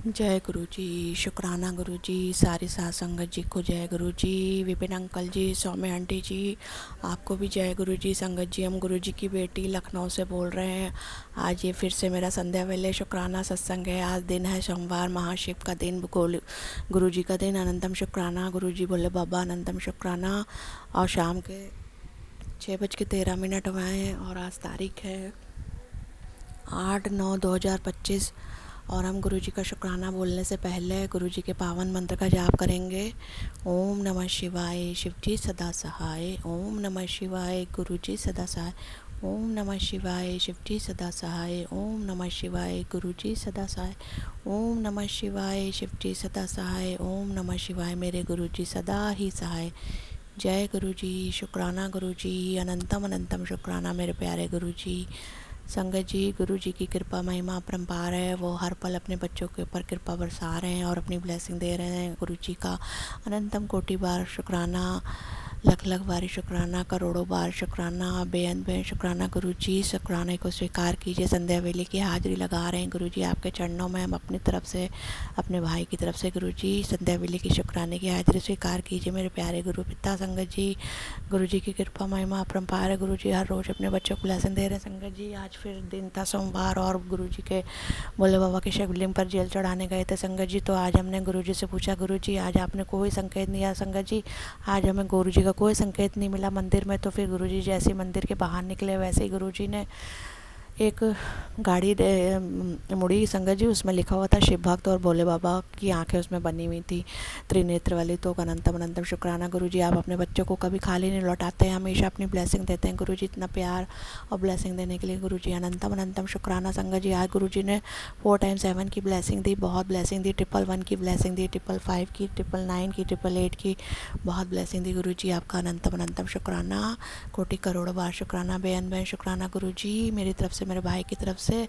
जय गुरु जी। शुक्राना गुरु जी। सारी साध संगत जी को जय गुरु जी। विपिन अंकल जी, सौम्य आंटी जी, आपको भी जय गुरु जी। संगत जी, हम गुरु जी की बेटी लखनऊ से बोल रहे हैं। आज ये फिर से मेरा संध्या वेले शुक्राना सत्संग है। आज दिन है सोमवार, महाशिव का दिन, गुरु जी का दिन। अनंतम शुक्राना। गुरु जी बोले बाबा अनंतम शुक्राना। और शाम के 6:13 हुए हैं और आज तारीख है 8/9/2025। और हम गुरु जी का शुक्राना बोलने से पहले गुरु जी के पावन मंत्र का जाप करेंगे। ओम नमः शिवाय, शिव जी सदा सहाय। ओम नमः शिवाय, गुरु जी सदा सहाय। ओम नमः शिवाय, शिव जी सदा सहाय। ओम नमः शिवाय, गुरु जी सदा सहाय। ओम नमः शिवाय, शिव जी सदा सहाय। ओम नमः शिवाय, मेरे गुरु जी सदा ही सहाय। जय गुरु जी। शुक्राना गुरु जी। अनंतम अनंतम शुक्राना मेरे प्यारे गुरु जी। संगत जी, गुरु जी की कृपा महिमा अपरंपार है। वो हर पल अपने बच्चों के ऊपर कृपा बरसा रहे हैं और अपनी ब्लेसिंग दे रहे हैं। गुरु जी का अनंतम कोटि बार शुक्राना, लख लख बार शुक्राना, करोड़ों बार शुक्राना, बेअंत बेअंत शुक्राना। गुरु जी शुक्राने को स्वीकार कीजिए। संध्या वेले की हाजिरी लगा रहे हैं गुरु जी आपके चरणों में। हम अपनी तरफ से, अपने भाई की तरफ से गुरु जी संध्या वेले की शुक्राने की हाजिरी स्वीकार कीजिए मेरे प्यारे गुरु पिता। संगत जी, गुरु जी की कृपा महिमा अपरंपार है। गुरु जी हर रोज़ अपने बच्चों को ब्लेसिंग दे रहे हैं। संगत जी, आज फिर दिन था सोमवार और गुरु जी के भोले बाबा के शिवलिंग पर जल चढ़ाने गए थे संगत जी। तो आज हमने गुरु जी से पूछा, गुरु जी आज आपने कोई संकेत नहीं दिया। संगत जी, आज हमें गुरु जी का कोई संकेत नहीं मिला मंदिर में। तो फिर गुरु जी जैसे ही मंदिर के बाहर निकले, वैसे ही गुरु जी ने एक गाड़ी मुड़ी संगत जी। उसमें लिखा हुआ था शिव भक्त और भोले बाबा की आंखें उसमें बनी हुई थी, त्रिनेत्र वाली। तो अनंतम अनंतम शुक्राना गुरु जी। आप अपने बच्चों को कभी खाली नहीं लौटाते हैं, हमेशा अपनी ब्लेसिंग देते हैं गुरु जी। इतना प्यार और ब्लेसिंग देने के लिए गुरु जी अनंतम अनंतम शुक्राना। संगत जी, आज गुरु जी ने 4x7 की ब्लेसिंग दी, बहुत ब्लेसिंग दी। 111 की ब्लेसिंग दी, 555 की, 999 की, 888 की, बहुत ब्लेसिंग दी गुरु जी। आपका अनंतम अनंतम शुक्राना, कोटि करोड़ों बार शुक्राना, बेअंत बेअंत शुक्राना गुरु जी। मेरी तरफ से, मेरे भाई की तरफ से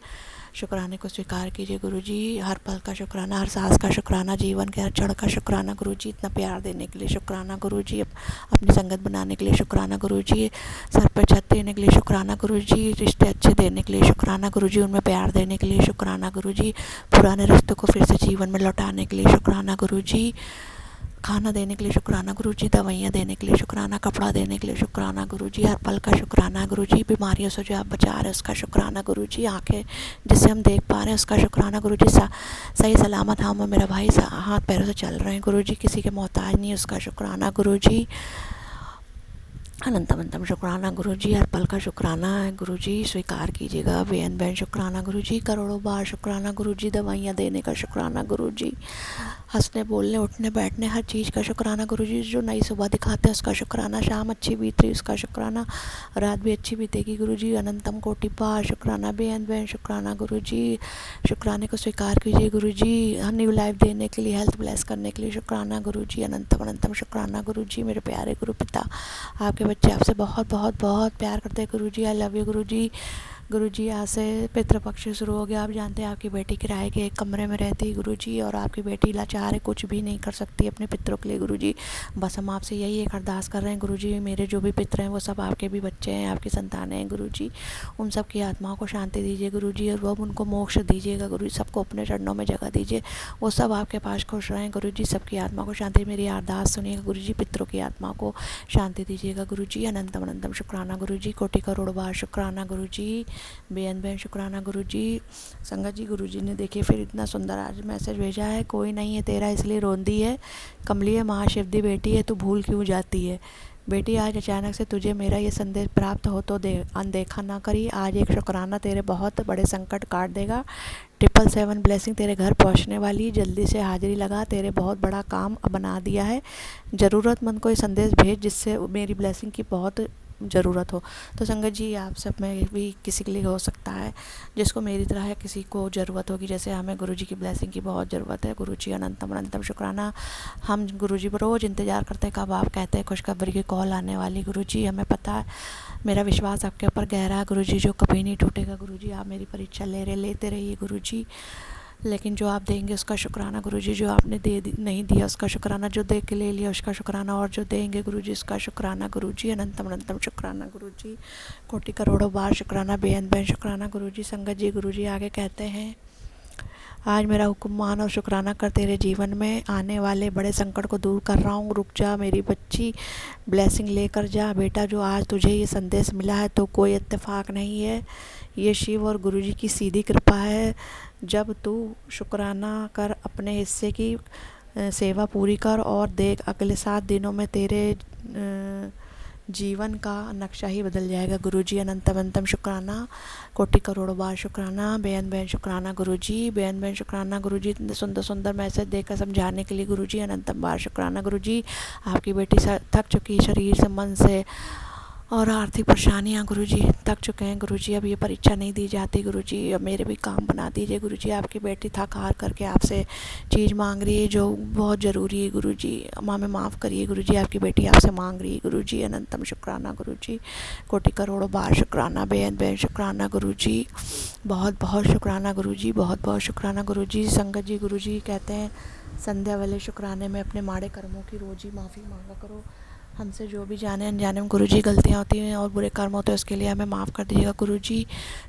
शुक्राने को स्वीकार कीजिए गुरु जी। हर पल का शुक्राना, हर सांस का शुक्राना, जीवन के हर क्षण का शुक्राना गुरु जी। इतना प्यार देने के लिए शुक्राना गुरु जी। अपनी संगत बनाने के लिए शुक्राना गुरु जी। सर पर छत देने के लिए शुक्राना गुरु जी। रिश्ते अच्छे देने के लिए शुक्राना गुरु जी। उनमें प्यार देने के लिए शुक्राना गुरु जी। पुराने रिश्तों को फिर से जीवन में लौटाने के लिए शुक्राना गुरु जी। खाना देने के लिए शुक्राना गुरु जी। दवाइयाँ देने के लिए शुक्राना, कपड़ा देने के लिए शुक्राना गुरु जी। हर पल का शुक्राना गुरु जी। बीमारियों से जो आप बचा रहे हैं उसका शुक्राना गुरु जी। आंखें जिससे हम देख पा रहे हैं उसका शुक्राना गुरु जी। सही सलामत हम और मेरा भाई हाथ पैरों से चल रहे हैं गुरु जी, किसी के मोहताज नहीं, उसका शुक्राना गुरु जी। अनंतम अनंतम शुक्राना गुरु जी। हर पल का शुक्राना है गुरु जी, स्वीकार कीजिएगा। बेअंत बेअंत शुक्राना गुरु जी। करोड़ों बार शुक्राना गुरु जी। दवाइयाँ देने का शुक्राना गुरु जी। हंसने बोलने उठने बैठने हर चीज़ का शुक्राना गुरु जी। जो नई सुबह दिखाते हैं उसका शुक्राना। शाम अच्छी बीत रही उसका शुक्राना, रात भी अच्छी बीतेगी गुरु जी। अनंतम कोटि बार शुक्राना, बेअंत बेअंत शुक्राना गुरु जी। शुक्राने को स्वीकार कीजिए गुरु जी। न्यू लाइफ देने के लिए, हेल्थ ब्लेस करने के लिए शुक्राना गुरु जी। अनंतम अनंतम शुक्राना गुरु जी। मेरे प्यारे गुरु पिता, आपके बच्चे आपसे बहुत बहुत बहुत प्यार करते हैं गुरु जी। आई लव यू गुरु जी। गुरु जी, आज से पितृपक्ष शुरू हो गया। आप जानते हैं आपकी बेटी किराए के एक कमरे में रहती है गुरु जी, और आपकी बेटी लाचार है, कुछ भी नहीं कर सकती अपने पितरों के लिए गुरु जी। बस हम आपसे यही एक अरदास कर रहे हैं गुरु जी, मेरे जो भी पितर हैं वो सब आपके भी बच्चे हैं, आपकी संतानें हैं गुरु जी। उन सब की आत्माओं को शांति दीजिए गुरु जी, और वो उनको मोक्ष दीजिएगा गुरु जी। सबको अपने चरणों में जगह दीजिए, वो सब आपके पास खुश रहें गुरु जी। सबकी आत्मा को शांति, मेरी अरदास सुनिएगा गुरु जी। पितरों की आत्मा को शांति दीजिएगा गुरु जी। अनंतम अनंतम शुक्राना गुरु जी। कोटि करोड़ बार शुक्राना गुरु जी। बेअंत बेअंत शुक्राना गुरु जी। संगत जी, गुरु जी ने देखिए फिर इतना सुंदर आज मैसेज भेजा है। कोई नहीं है तेरा इसलिए रोंदी है, कमली है महाशिव दी बेटी है, तू भूल क्यों जाती है बेटी। आज अचानक से तुझे मेरा ये संदेश प्राप्त हो तो अनदेखा ना करी। आज एक शुक्राना तेरे बहुत बड़े संकट काट देगा। 777 ब्लेसिंग तेरे घर पहुंचने वाली, जल्दी से हाजिरी लगा, तेरे बहुत बड़ा काम बना दिया है। ज़रूरतमंद को ये संदेश भेज जिससे मेरी ब्लेसिंग की बहुत ज़रूरत हो। तो संगत जी, आप सब में भी किसी के लिए हो सकता है जिसको मेरी तरह है, किसी को ज़रूरत होगी जैसे हमें गुरु जी की ब्लेसिंग की बहुत ज़रूरत है गुरु जी। अनंतम अनंतम शुक्राना। हम गुरु जी पर रोज़ इंतज़ार करते हैं कब आप कहते हैं खुशखबरी की कॉल आने वाली गुरु जी। हमें पता है, मेरा विश्वास आपके ऊपर गहरा है गुरु जी, जो कभी नहीं टूटेगा गुरु जी। आप मेरी परीक्षा लेते रहिए गुरु जी, लेकिन जो आप देंगे उसका शुक्राना गुरु जी। जो आपने नहीं दिया उसका शुक्राना, जो दे के ले लिया उसका शुक्राना, और जो देंगे गुरु जी उसका शुक्राना गुरु जी। अनंतम अनंतम शुक्राना गुरु जी। कोटि करोड़ों बार शुक्राना, बेअंत बेअंत शुक्राना गुरु जी। संगत जी, गुरु जी आगे कहते हैं, आज मेरा हुक्म मान और शुक्राना कर, तेरे जीवन में आने वाले बड़े संकट को दूर कर रहा हूँ। रुक जा मेरी बच्ची, ब्लेसिंग लेकर जा। बेटा, जो आज तुझे ये संदेश मिला है तो कोई इत्तेफाक नहीं है, ये शिव और गुरुजी की सीधी कृपा है। जब तू शुक्राना कर, अपने हिस्से की सेवा पूरी कर और देख, अगले 7 दिनों में तेरे जीवन का नक्शा ही बदल जाएगा। गुरुजी अनंतम अनंतम शुक्राना, कोटि करोड़ों बार शुक्राना। बेन बेन शुक्राना गुरुजी, बेन बेन शुक्राना गुरुजी, इतने सुंदर सुंदर मैसेज देकर समझाने के लिए गुरुजी अनंतम बार शुक्राना। गुरुजी, आपकी बेटी थक चुकी शरीर से, मन से और आर्थिक परेशानियाँ गुरुजी, थक चुके हैं गुरुजी। अब ये परीक्षा नहीं दी जाती गुरुजी, अब मेरे भी काम बना दीजिए गुरुजी। आपकी बेटी थक हार करके आपसे चीज़ मांग रही है जो बहुत ज़रूरी है गुरुजी। हमें माफ़ करिए गुरुजी, आपकी बेटी आपसे मांग रही है गुरुजी। अनंतम शुक्राना गुरुजी, कोटि करोड़ों बार शुक्राना। बेन बेन शुक्राना गुरुजी, बहुत बहुत शुक्राना गुरुजी, बहुत बहुत शुक्राना गुरुजी। संगत जी, गुरुजी कहते हैं संध्या वाले शुक्राने में अपने माड़े कर्मों की रोज़ ही माफ़ी मांगा करो। हमसे जो भी जाने अनजाने में गुरुजी गलतियाँ होती हैं और बुरे कर्म होते हैं, उसके लिए हमें माफ़ कर दीजिएगा गुरुजी।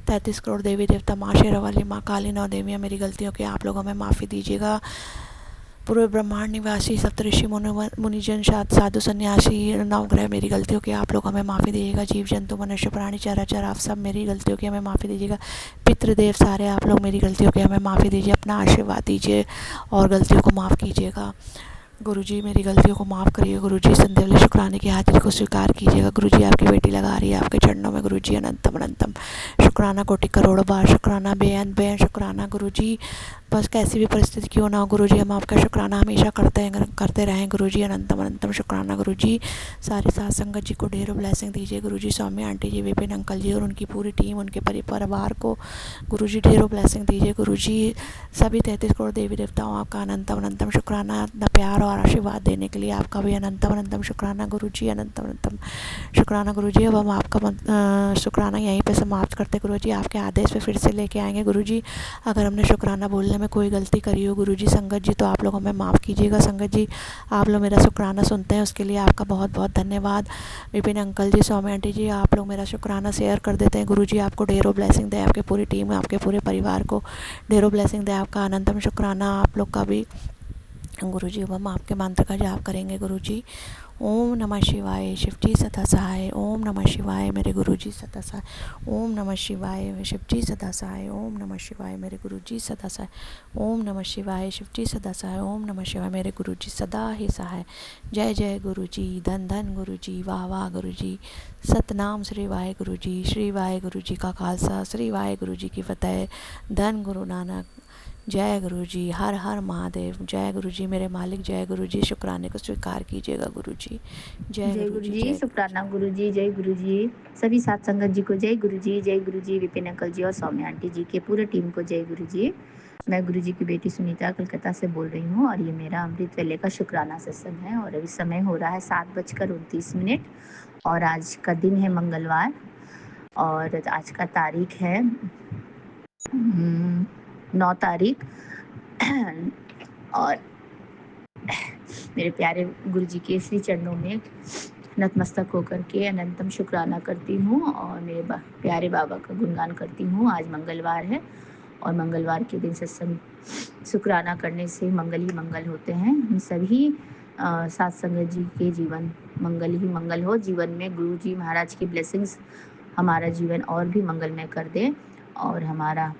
33 करोड़ देवी देवता, माँ शेरावाली, माँ काली, 9 देवियाँ, मेरी गलतियों की आप लोग हमें माफ़ी दीजिएगा। पूरे ब्रह्मांड निवासी सप्तऋषि मुनिजन, साधु सन्यासी, नवग्रह, मेरी गलतियों की आप लोग हमें माफ़ी दीजिएगा। जीव जंतु मनुष्य प्राणी चराचर, आप सब मेरी गलतियों की हमें माफ़ी दीजिएगा। पितृदेव सारे आप लोग मेरी गलतियों की हमें माफ़ी दीजिए, अपना आशीर्वाद दीजिए और गलतियों को माफ़ कीजिएगा। गुरुजी, मेरी गलतियों को माफ़ करिए गुरुजी। संदेवले शुक्राने की हाजिरी को स्वीकार कीजिएगा गुरुजी। आपकी बेटी लगा रही है आपके चरणों में गुरुजी। अनंतम अनंतम शुक्राना, कोटि करोड़ों बार शुक्राना। बेअंत बेअंत शुक्राना गुरुजी। बस कैसी भी परिस्थिति क्यों ना हो गुरुजी, हम आपका शुक्राना हमेशा करते रहें गुरुजी। अनंतम अनंतम शुक्राना गुरुजी। सारे साथ संगत जी को ढेरों ब्लेसिंग दीजिए गुरुजी। सौम्या आंटी जी, विपिन अंकल जी और उनकी पूरी टीम, उनके परिवार को गुरुजी ढेरों ब्लेसिंग दीजिए गुरुजी। सभी 33 करोड़ देवी देवताओं, आपका अनंतम अनंतम शुक्राना। अपना प्यार और आशीर्वाद देने के लिए आपका भी अनंतम अनंतम शुक्राना गुरुजी। अनंतम अनंतम शुक्राना गुरुजी। अब हम आपका शुक्राना यहीं पे समाप्त करते गुरुजी। आपके आदेश पे फिर से लेके आएंगे गुरुजी। अगर हमने शुक्राना बोलने में कोई गलती करी हो गुरुजी संगत जी, तो आप लोग हमें माफ़ कीजिएगा संगत जी। आप लोग मेरा शुक्राना सुनते हैं, उसके लिए आपका बहुत बहुत धन्यवाद। विपिन अंकल जी, सौम्या आंटी जी, आप लोग मेरा शुक्राना शेयर कर देते हैं गुरुजी। आपको ढेरों ब्लेसिंग दे, आपके पूरी टीम, आपके पूरे परिवार को ढेरों ब्लेसिंग दे। आपका अनंतम शुक्राना आप लोग का भी गुरुजी। अब हम आपके मंत्र का जाप करेंगे गुरुजी। ओम नमः शिवाय, शिवजी सदा सहाय। ओम नमः शिवाय, मेरे गुरुजी सदा सहाय। ओम नमः शिवाय, शिवजी सदा सहाय। ओम नमः शिवाय, मेरे गुरुजी सदा सहाय। ओम नमः शिवाय, शिवजी सदा सहाय। ओम नमः शिवाय, मेरे गुरुजी सदा ही सहाय। जय जय गुरुजी, धन धन गुरुजी, वाह वाह गुरुजी। सतनाम श्री वाहे गुरुजी। श्री वाहे गुरुजी का खालसा, श्री वाहे गुरुजी की फतेह। धन गुरु नानक। जय गुरुजी, हर हर महादेव। जय गुरुजी मेरे मालिक, जय गुरुजी। शुक्राने को स्वीकार कीजिएगा गुरुजी। जय गुरुजी, शुक्राना गुरुजी, जय गुरुजी। सभी सात संगत जी को जय गुरुजी, जय गुरुजी। विपिन अंकल जी और सौम्या आंटी जी के पूरे टीम को जय गुरुजी। मैं गुरुजी की बेटी सुनीता कलकत्ता से बोल रही हूँ और ये मेरा अमृत वेले का शुक्राना सत्संग है। और अभी समय हो रहा है 7:29 और आज का दिन है मंगलवार और आज का तारीख है 9 तारीख। और मेरे प्यारे गुरुजी के श्री चरणों में नतमस्तक होकर के अनंतम शुक्राना करती हूँ और मेरे प्यारे बाबा का गुणगान करती हूँ। आज मंगलवार है और मंगलवार के दिन सत्संग शुक्राना करने से मंगल ही मंगल होते हैं। हम सभी सात संगत जी के जीवन मंगल ही मंगल हो। जीवन में गुरु जी महाराज की ब्लेसिंग्स हमारा जीवन और भी मंगलमय कर दे और हमारा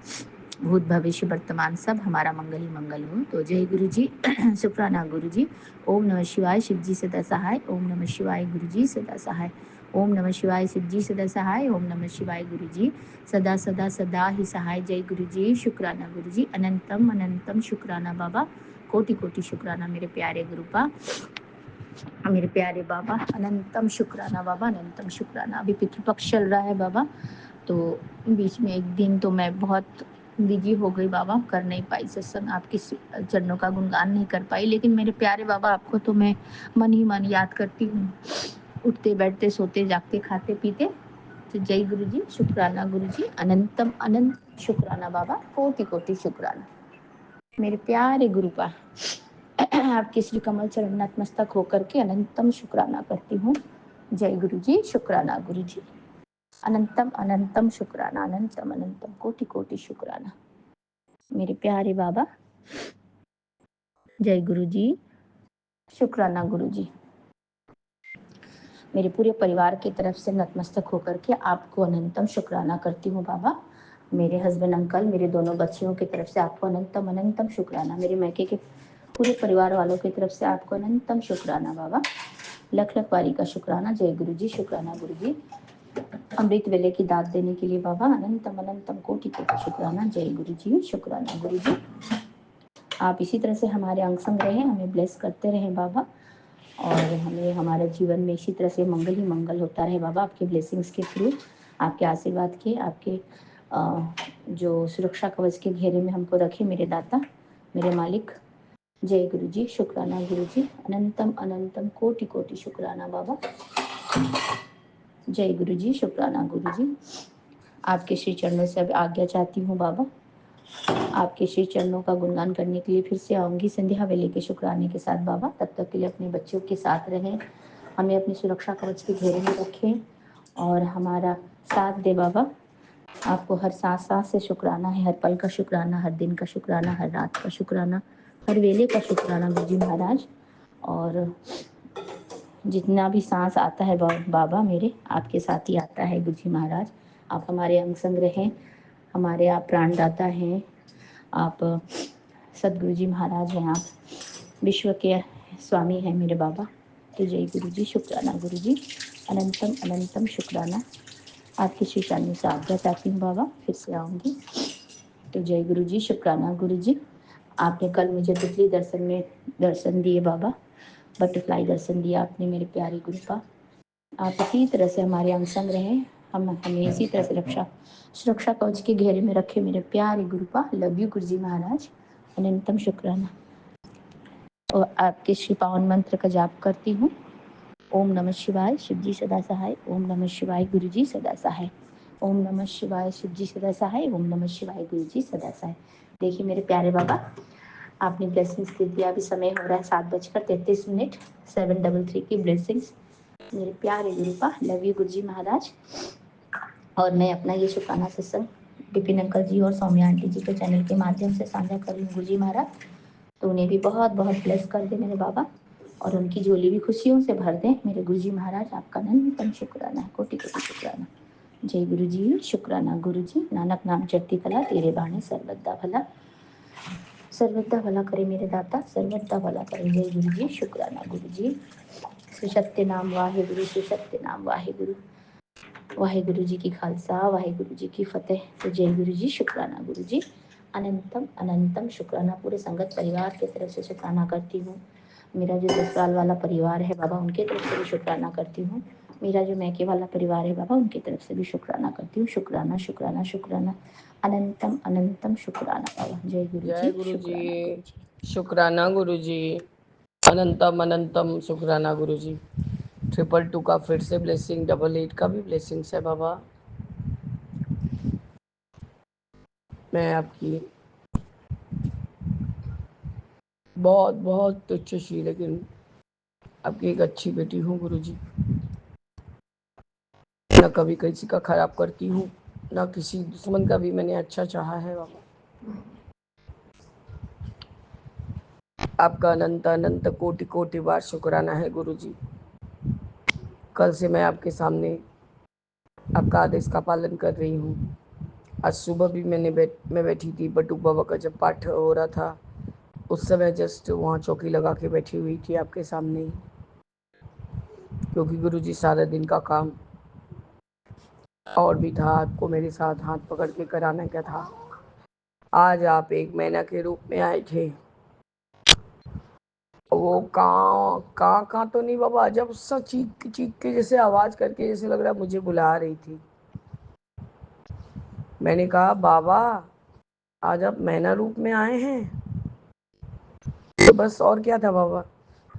भूत भविष्य वर्तमान सब हमारा मंगल ही मंगल हो। तो जय गुरु जी, शुक्राना गुरु जी। ओम नमः शिवाय, शिव जी सदा सहाय। ओम नमः शिवाय, गुरु जी सदा सहाय। ओम नमः शिवाय, शिव जी सदा सहाय। ओम नमः शिवाय, गुरु जी सदा सदा सदा ही सहाय। जय गुरु जी, शुक्राना गुरु जी। अनंतम अनंतम शुक्राना बाबा, कोटि कोटि शुक्राना मेरे प्यारे गुरुपा, मेरे प्यारे बाबा। अनंतम शुक्राना बाबा, अनंतम शुक्राना। अभी पितृपक्ष चल रहा है बाबा, तो बीच में एक दिन तो मैं बहुत बिजी हो गई बाबा, कर नहीं पाई सत्संग, आपके चरणों का गुणगान नहीं कर पाई। लेकिन मेरे प्यारे बाबा, आपको तो मैं मन ही मन याद करती हूँ, उठते बैठते सोते जागते खाते पीते। तो जय गुरु जी, शुक्राना गुरु जी। अनंतम अनंत शुक्राना बाबा, कोटि कोटि शुक्राना मेरे प्यारे गुरुपा। आपके श्री कमल चरण नतमस्तक होकर के अनंतम शुक्राना करती हूँ। जय गुरु जी, शुक्राना गुरु जी। अनंतम अनंतम शुक्राना, अनंतम अनंतम कोटि कोटि शुक्राना मेरे प्यारे बाबा, जय गुरु जी, शुक्राना गुरु जी। मेरे पूरे परिवार की तरफ से नतमस्तक होकर के आपको अनंतम शुक्राना करती हूँ बाबा। मेरे हस्बैंड अंकल, मेरे दोनों बच्चियों की तरफ से आपको अनंतम अनंतम शुक्राना। मेरे मैके के पूरे परिवार वालों की तरफ से आपको अनंतम शुक्राना बाबा। लख लख बारी का शुक्राना। जय गुरु जी, शुक्राना गुरु जी। अमृत वेले की दात देने के लिए बाबा अनंतम अनंतम कोटि कोटि शुक्राना। जय गुरु जी, शुक्राना गुरु जी। आप इसी तरह से हमारे अंग संग रहें, हमें ब्लेस करते रहें बाबा, और हमें हमारे जीवन में इसी तरह से मंगल ही मंगल होता रहे बाबा। आपके ब्लेसिंग्स के थ्रू, आपके आशीर्वाद के, आपके जो सुरक्षा कवच के घेरे में हमको रखे मेरे दाता, मेरे मालिक। जय गुरु जी, शुक्राना गुरु जी। अनंतम अनंतम कोटि कोटि शुक्राना बाबा। जय गुरु जी, शुक्राना गुरु जी। आपके श्री चरणों से अब आज्ञा चाहती हूँ बाबा। आपके श्री चरणों का गुणगान करने के लिए फिर से आऊंगी संध्या वेले के शुक्राने के साथ बाबा। तब तक के लिए अपने बच्चों के साथ रहें, हमें अपनी सुरक्षा कवच के घेरे में रखें और हमारा साथ दे बाबा। आपको हर सांस सांस से शुक्राना है, हर पल का शुक्राना, हर दिन का शुक्राना, हर रात का शुक्राना, हर वेले का शुक्राना गुरु जी महाराज। और जितना भी सांस आता है बाबा मेरे, आपके साथ ही आता है गुरु जी महाराज। आप हमारे अंग संग रहें, हमारे आप प्राणदाता हैं, आप सदगुरु जी महाराज हैं, आप विश्व के स्वामी हैं मेरे बाबा। तो जय गुरु जी, शुक्राना गुरु जी। अनंतम अनंतम शुक्राना। आपकी श्री चरणों से आज्ञा चाहती हूँ बाबा, फिर से आऊँगी। तो जय गुरु जी, शुक्राना गुरु जी। आपने कल मुझे तितली दर्शन में दर्शन दिए बाबा, बटरफ्लाई दर्शन दिया आपने मेरे प्यारे गुरु का। आप इसी तरह से हमारे अंग संग रहें, हमें इसी तरह से सुरक्षा कवच के घेरे में रखे मेरे प्यारे गुरु का। लव यू गुरु जी महाराज। अनंतम शुक्राना। और आपके श्री पावन मंत्र का जाप करती हूँ। ओम नमः शिवाय, शिव जी सदा सहाय। ओम नमः शिवाय, गुरु जी सदा सहाय। ओम नमः शिवाय, शिव जी सदा सहाय। ओम नमः शिवाय, गुरु जी सदा सहाय। देखिए मेरे प्यारे बाबा, आपने ब्लेसिंग्स दे दिया। अभी समय हो रहा है 7:33, 733 की ब्लेसिंग्स मेरे प्यारे गुरु का। लव यू गुरु जी महाराज। और मैं अपना ये शुक्राना सत्संग विपिन अंकल जी और सौम्या आंटी जी के चैनल के माध्यम से साझा कर रही हूँ गुरु जी महाराज। तो उन्हें भी बहुत बहुत ब्लेस कर दे मेरे बाबा, और उनकी झोली भी खुशियों से भर दें मेरे गुरु जी महाराज। आपका अनंतम शुक्राना है, कोटि कोटि शुक्राना। जय गुरु जी, शुक्राना गुरु जी। नानक नाम चढ़ती कला, तेरे बाणे सर्वदा भला। सर्वदा भला करे मेरे दाता, सर्वदा भला करे। जय गुरु जी, शुक्राना गुरु जी। श्री सत्य नाम वाहे गुरु, श्री सत्य नाम वाहे गुरु। वाहे गुरु जी की खालसा, वाहे गुरु जी की फतेह। तो जय गुरु जी, शुक्राना गुरु जी। अनंतम अनंतम शुक्राना। पूरे संगत परिवार की तरफ से शुक्राना करती हूँ। मेरा जो ससुराल वाला परिवार है बाबा, उनके तरफ से भी शुक्राना करती हूँ। मेरा जो मैके वाला परिवार है बाबा, उनकी तरफ से भी शुक्राना करती हूँ। शुक्राना शुक्राना शुक्राना। अनंतम अनंतम शुक्राना बाबा। जय गुरु जय जी, गुरु जी, शुक्राना गुरु जी। शुक्राना गुरु जी। अनंतम अनंतम शुक्राना गुरु जी। 222 का फिर से ब्लेसिंग, 88 का भी ब्लेसिंग्स है बाबा। मैं आपकी बहुत बहुत तुच्छी लेकिन आपकी एक अच्छी बेटी हूँ गुरु जी। न कभी किसी का खराब करती हूँ, न किसी दुश्मन का भी मैंने अच्छा चाहा है बाबा। आपका अनंत अनंत कोटि कोटि बार शुक्राना है गुरु जी। कल से मैं आपके सामने आपका आदेश का पालन कर रही हूँ। आज सुबह भी मैं बैठी थी, बटुक बाबा का जब पाठ हो रहा था उस समय जस्ट वहाँ चौकी लगा के बैठी हुई थी आपके सामने ही, क्योंकि गुरु जी सारा दिन का काम और भी था, आपको मेरे साथ हाथ पकड़ के कराना क्या था। आज आप एक मैना के रूप में आए थे। वो कहाँ तो नहीं बाबा, जब सा चीख चीख के जैसे आवाज करके जैसे लग रहा मुझे बुला रही थी। मैंने कहा बाबा आज आप मैना रूप में आए हैं, तो बस और क्या था बाबा।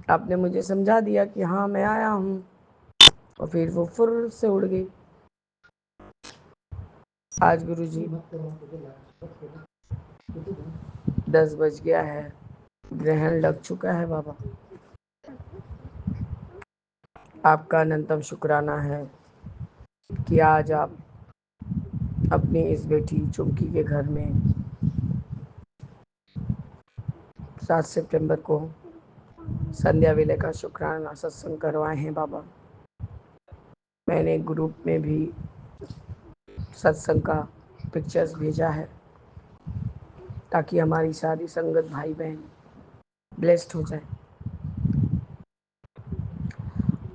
आपने मुझे समझा दिया कि हाँ मैं आया हूँ, और फिर वो फुर से उड़ गई। आज गुरु जी 10 बज गया है, ग्रहण लग चुका है बाबा। आपका अनंतम शुक्राना है कि आज आप अपनी इस बेटी चुमकी के घर में 7 सितंबर को संध्या वेले का शुक्राना सत्संग करवाए हैं बाबा। मैंने ग्रुप में भी सत्संग का पिक्चर्स भेजा है ताकि हमारी सारी संगत भाई बहन ब्लेस्ड हो जाए।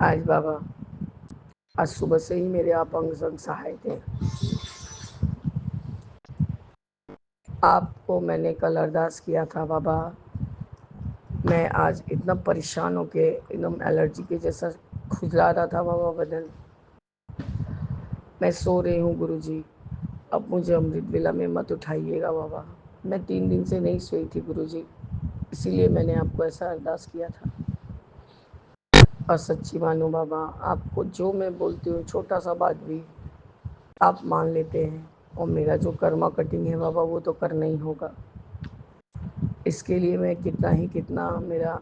आज बाबा, आज सुबह से ही मेरे आप अंग संग सहाय थे। आपको मैंने कल अरदास किया था बाबा, मैं आज इतना परेशान होके एकदम एलर्जी के जैसा खुजला रहा था बाबा बदन। मैं सो रही हूँ गुरुजी, अब मुझे अमृत वेला में मत उठाइएगा बाबा। मैं 3 दिन से नहीं सोई थी गुरुजी, इसीलिए मैंने आपको ऐसा अरदास किया था। और सच्ची मानो बाबा, आपको जो मैं बोलती हूँ छोटा सा बात भी आप मान लेते हैं, और मेरा जो कर्मा कटिंग है बाबा वो तो करना ही होगा। इसके लिए मैं कितना मेरा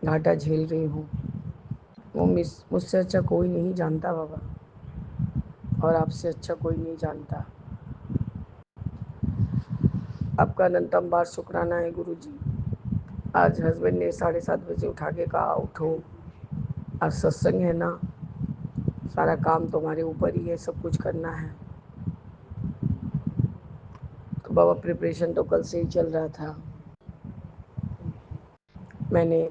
घाटा झेल रही हूँ, वो मुझसे अच्छा कोई नहीं जानता बाबा, और आपसे अच्छा कोई नहीं जानता। आपका अनंतम बार शुक्राना है गुरुजी। आज हस्बैंड ने 7:30 बजे उठा के कहा उठो, आज सत्संग है ना, सारा काम तुम्हारे ऊपर ही है, सब कुछ करना है। तो बाबा प्रिपरेशन तो कल से ही चल रहा था। मैंने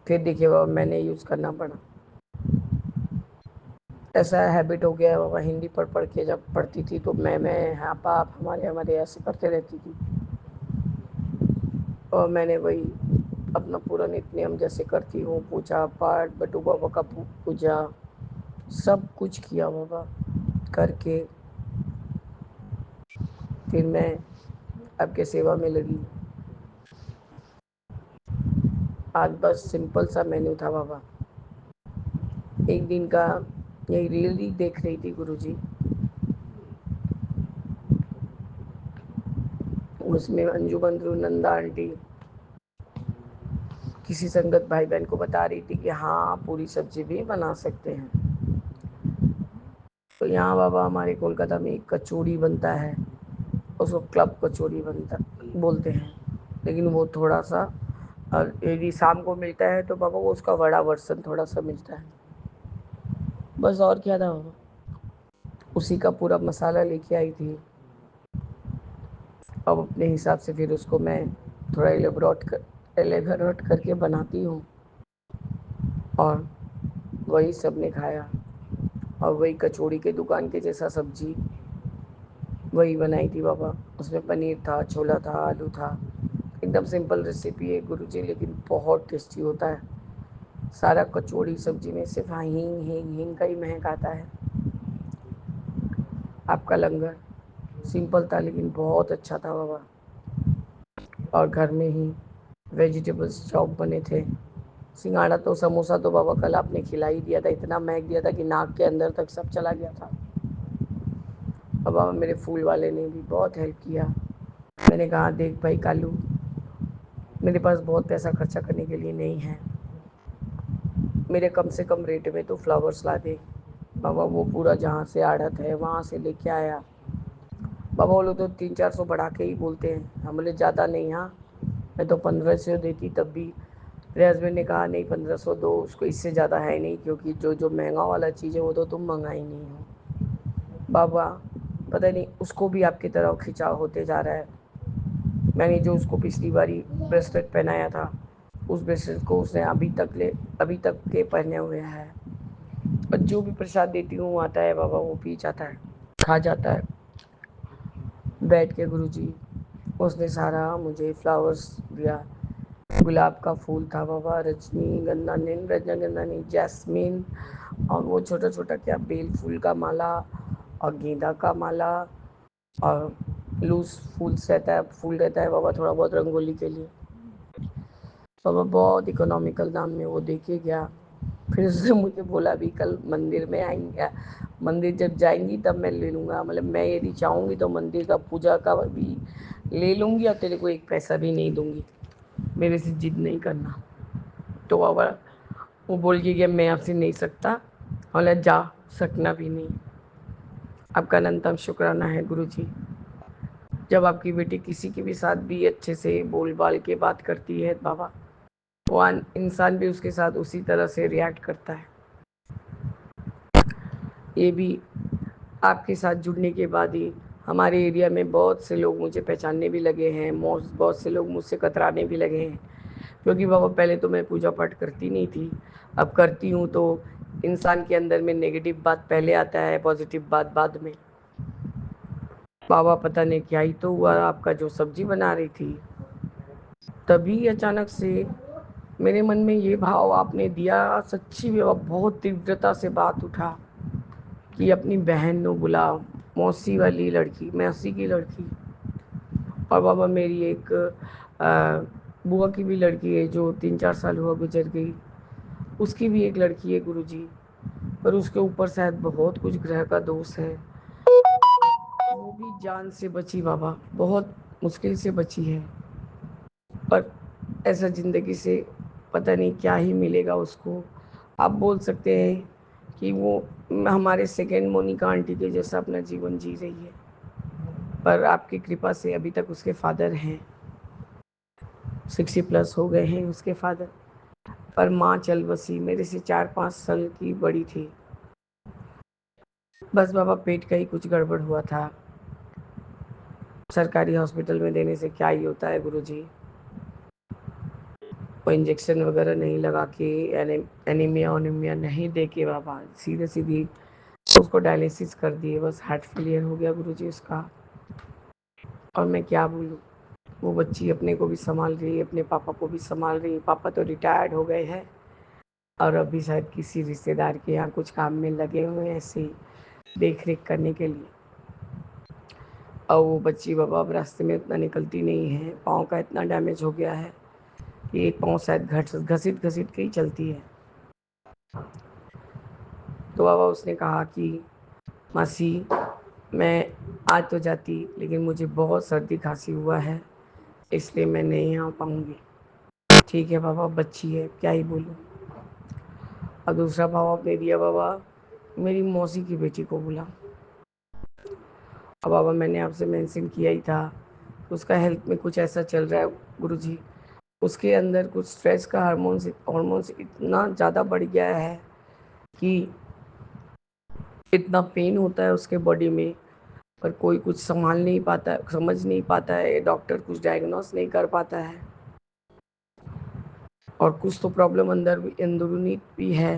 फिर देखिए बाबा, मैंने यूज़ करना पड़ा। ऐसा हैबिट हो गया है बाबा, हिंदी पढ़ पढ़ के जब पढ़ती थी तो मैं हाँ पाप हमारे हमारे ऐसे करते रहती थी, और मैंने वही अपना पूरा नित्य नियम जैसे करती हूँ, पूजा पाठ, बटू बाबा का पूजा, सब कुछ किया बाबा करके फिर मैं आपके सेवा में लगी। आज बस सिंपल सा मेन्यू था बाबा। एक दिन का यही रील ही देख रही थी गुरुजी, उसमें अंजू बंधु नंदा आंटी किसी संगत भाई बहन को बता रही थी कि हाँ पूरी सब्जी भी बना सकते हैं। तो यहाँ बाबा हमारे कोलकाता में एक कचौड़ी बनता है, उसको क्लब कचौड़ी बनता बोलते हैं, लेकिन वो थोड़ा सा, और यदि शाम को मिलता है तो बाबा वो उसका बड़ा वर्सन थोड़ा सा मिलता है, बस। और क्या था बाबा, उसी का पूरा मसाला लेके आई थी। अब अपने हिसाब से फिर उसको मैं थोड़ा एलेबोरेट करके बनाती हूँ, और वही सब ने खाया। और वही कचौड़ी के दुकान के जैसा सब्जी वही बनाई थी बाबा, उसमें पनीर था, छोला था, आलू था। एकदम सिंपल रेसिपी है गुरुजी, लेकिन बहुत टेस्टी होता है। सारा कचौड़ी सब्जी में सिर्फ हींग हींग हींग का ही महक आता है। आपका लंगर सिंपल था लेकिन बहुत अच्छा था बाबा, और घर में ही वेजिटेबल्स चॉप बने थे। सिंगाड़ा तो समोसा तो बाबा कल आपने खिला ही दिया था, इतना महक दिया था कि नाक के अंदर तक सब चला गया था। और बाबा मेरे फूल वाले ने भी बहुत हेल्प किया। मैंने कहा देख भाई कालू, मेरे पास बहुत पैसा खर्चा करने के लिए नहीं है, मेरे कम से कम रेट में तो फ्लावर्स ला दे। बाबा वो पूरा जहाँ से आड़त है वहाँ से लेके आया। बाबा वो लोग तो 300-400 बढ़ा के ही बोलते हैं, हम बोले ज़्यादा नहीं। हाँ मैं तो 1500 देती तब भी। मेरे हस्बैंड ने कहा नहीं 1500 दो, उसको इससे ज़्यादा है नहीं, क्योंकि जो जो महंगा वाला चीज़ है वो तो तुम मंगा ही नहीं हो। बाबा पता नहीं उसको भी आपकी तरह खिंचाव होते जा रहा है। मैंने जो उसको पिछली बारी ब्रेसलेट पहनाया था, उस ब्रेसलेट को उसने अभी तक के पहने हुए है। और जो भी प्रसाद देती हूँ आता है बाबा, वो पी जाता है, खा जाता है बैठ के। गुरुजी उसने सारा मुझे फ्लावर्स दिया। गुलाब का फूल था बाबा, रजनीगंधा नहीं, रजनीगंधा नहीं, जैस्मिन, और वो छोटा छोटा क्या बेल फूल का माला, और गेंदा का माला, और लूज फूल रहता है बाबा थोड़ा बहुत रंगोली के लिए। बाबा बहुत इकोनॉमिकल दाम में वो देके गया। फिर उसने मुझे बोला भी कल मंदिर में आएंगे, मंदिर जब जाएंगी तब मैं ले लूँगा, मतलब मैं यदि चाहूँगी तो मंदिर का पूजा का भी ले लूँगी, और तेरे को एक पैसा भी नहीं दूँगी, मेरे से जिद नहीं करना। तो बाबा वो बोल के गया मैं आपसे नहीं सकता, और जा सकना भी नहीं। आपका अनंतम शुक्राना है गुरुजी। जब आपकी बेटी किसी के भी साथ भी अच्छे से बोल बाल के बात करती है बाबा, वो इंसान भी उसके साथ उसी तरह से रिएक्ट करता है। ये भी आपके साथ जुड़ने के बाद ही हमारे एरिया में बहुत से लोग मुझे पहचानने भी लगे हैं, बहुत से लोग मुझसे कतराने भी लगे हैं। क्योंकि बाबा पहले तो मैं पूजा पाठ करती नहीं थी, अब करती हूँ तो इंसान के अंदर में नेगेटिव बात पहले आता है, पॉजिटिव बात बाद में। बाबा पता नहीं क्या ही तो हुआ, आपका जो सब्जी बना रही थी तभी अचानक से मेरे मन में ये भाव आपने दिया, सच्ची में बहुत तीव्रता से बात उठा कि अपनी बहन को बुलाओ, मौसी वाली लड़की, मौसी की लड़की। और बाबा मेरी एक बुआ की भी लड़की है जो 3-4 साल हुआ गुजर गई, उसकी भी एक लड़की है गुरुजी, पर उसके ऊपर शायद बहुत कुछ ग्रह का दोष है, वो भी जान से बची बाबा, बहुत मुश्किल से बची है। पर ऐसा ज़िंदगी से पता नहीं क्या ही मिलेगा उसको। आप बोल सकते हैं कि वो हमारे सेकेंड मोनिका आंटी के जैसा अपना जीवन जी रही है, पर आपकी कृपा से अभी तक उसके फादर हैं, 60+ हो गए हैं उसके फादर, पर माँ चल बसी, मेरे से 4-5 साल की बड़ी थी। बस बाबा पेट का ही कुछ गड़बड़ हुआ था, सरकारी हॉस्पिटल में देने से क्या ही होता है गुरुजी, वो इंजेक्शन वगैरह नहीं लगा के, एनीमिया नहीं दे के बाबा सीधे सीधी उसको डायलिसिस कर दिए, बस हार्ट फेलियर हो गया गुरुजी उसका। और मैं क्या बोलूँ, वो बच्ची अपने को भी संभाल रही है, अपने पापा को भी संभाल रही है। पापा तो रिटायर्ड हो गए हैं और अभी शायद किसी रिश्तेदार के यहाँ कुछ काम में लगे हुए हैं, ऐसे ही देख रेख करने के लिए। और वो बच्ची बाबा अब रास्ते में इतना निकलती नहीं है, पाँव का इतना डैमेज हो गया है कि एक पाँव शायद घसीट घसीट के ही चलती है। तो बाबा उसने कहा कि मासी मैं आज तो जाती, लेकिन मुझे बहुत सर्दी खांसी हुआ है, इसलिए मैं नहीं आ पाऊँगी। ठीक है बाबा, बच्ची है क्या ही बोलूँ। और दूसरा भाव आपने दिया बाबा, मेरी मौसी की बेटी को बुला। अब बाबा मैंने आपसे मेंशन किया ही था, उसका हेल्थ में कुछ ऐसा चल रहा है गुरुजी, उसके अंदर कुछ स्ट्रेस का हार्मोन्स इतना ज़्यादा बढ़ गया है कि इतना पेन होता है उसके बॉडी में, पर कोई कुछ संभाल नहीं पाता है, समझ नहीं पाता है, डॉक्टर कुछ डायग्नोस नहीं कर पाता है। और कुछ तो प्रॉब्लम अंदरूनी भी है,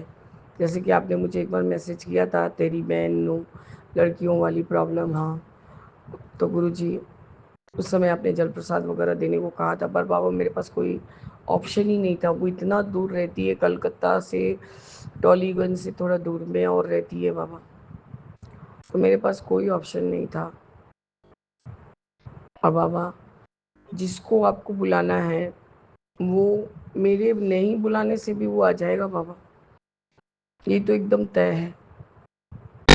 जैसे कि आपने मुझे एक बार मैसेज किया था, तेरी बहन लड़कियों वाली प्रॉब्लम। हाँ, तो गुरुजी उस समय आपने जल प्रसाद वगैरह देने को कहा था, पर बाबा मेरे पास कोई ऑप्शन ही नहीं था। वो इतना दूर रहती है, कलकत्ता से, टॉलीगंज से थोड़ा दूर में और रहती है बाबा, तो मेरे पास कोई ऑप्शन नहीं था। और बाबा जिसको आपको बुलाना है वो मेरे नहीं बुलाने से भी वो आ जाएगा बाबा, ये तो एकदम तय है।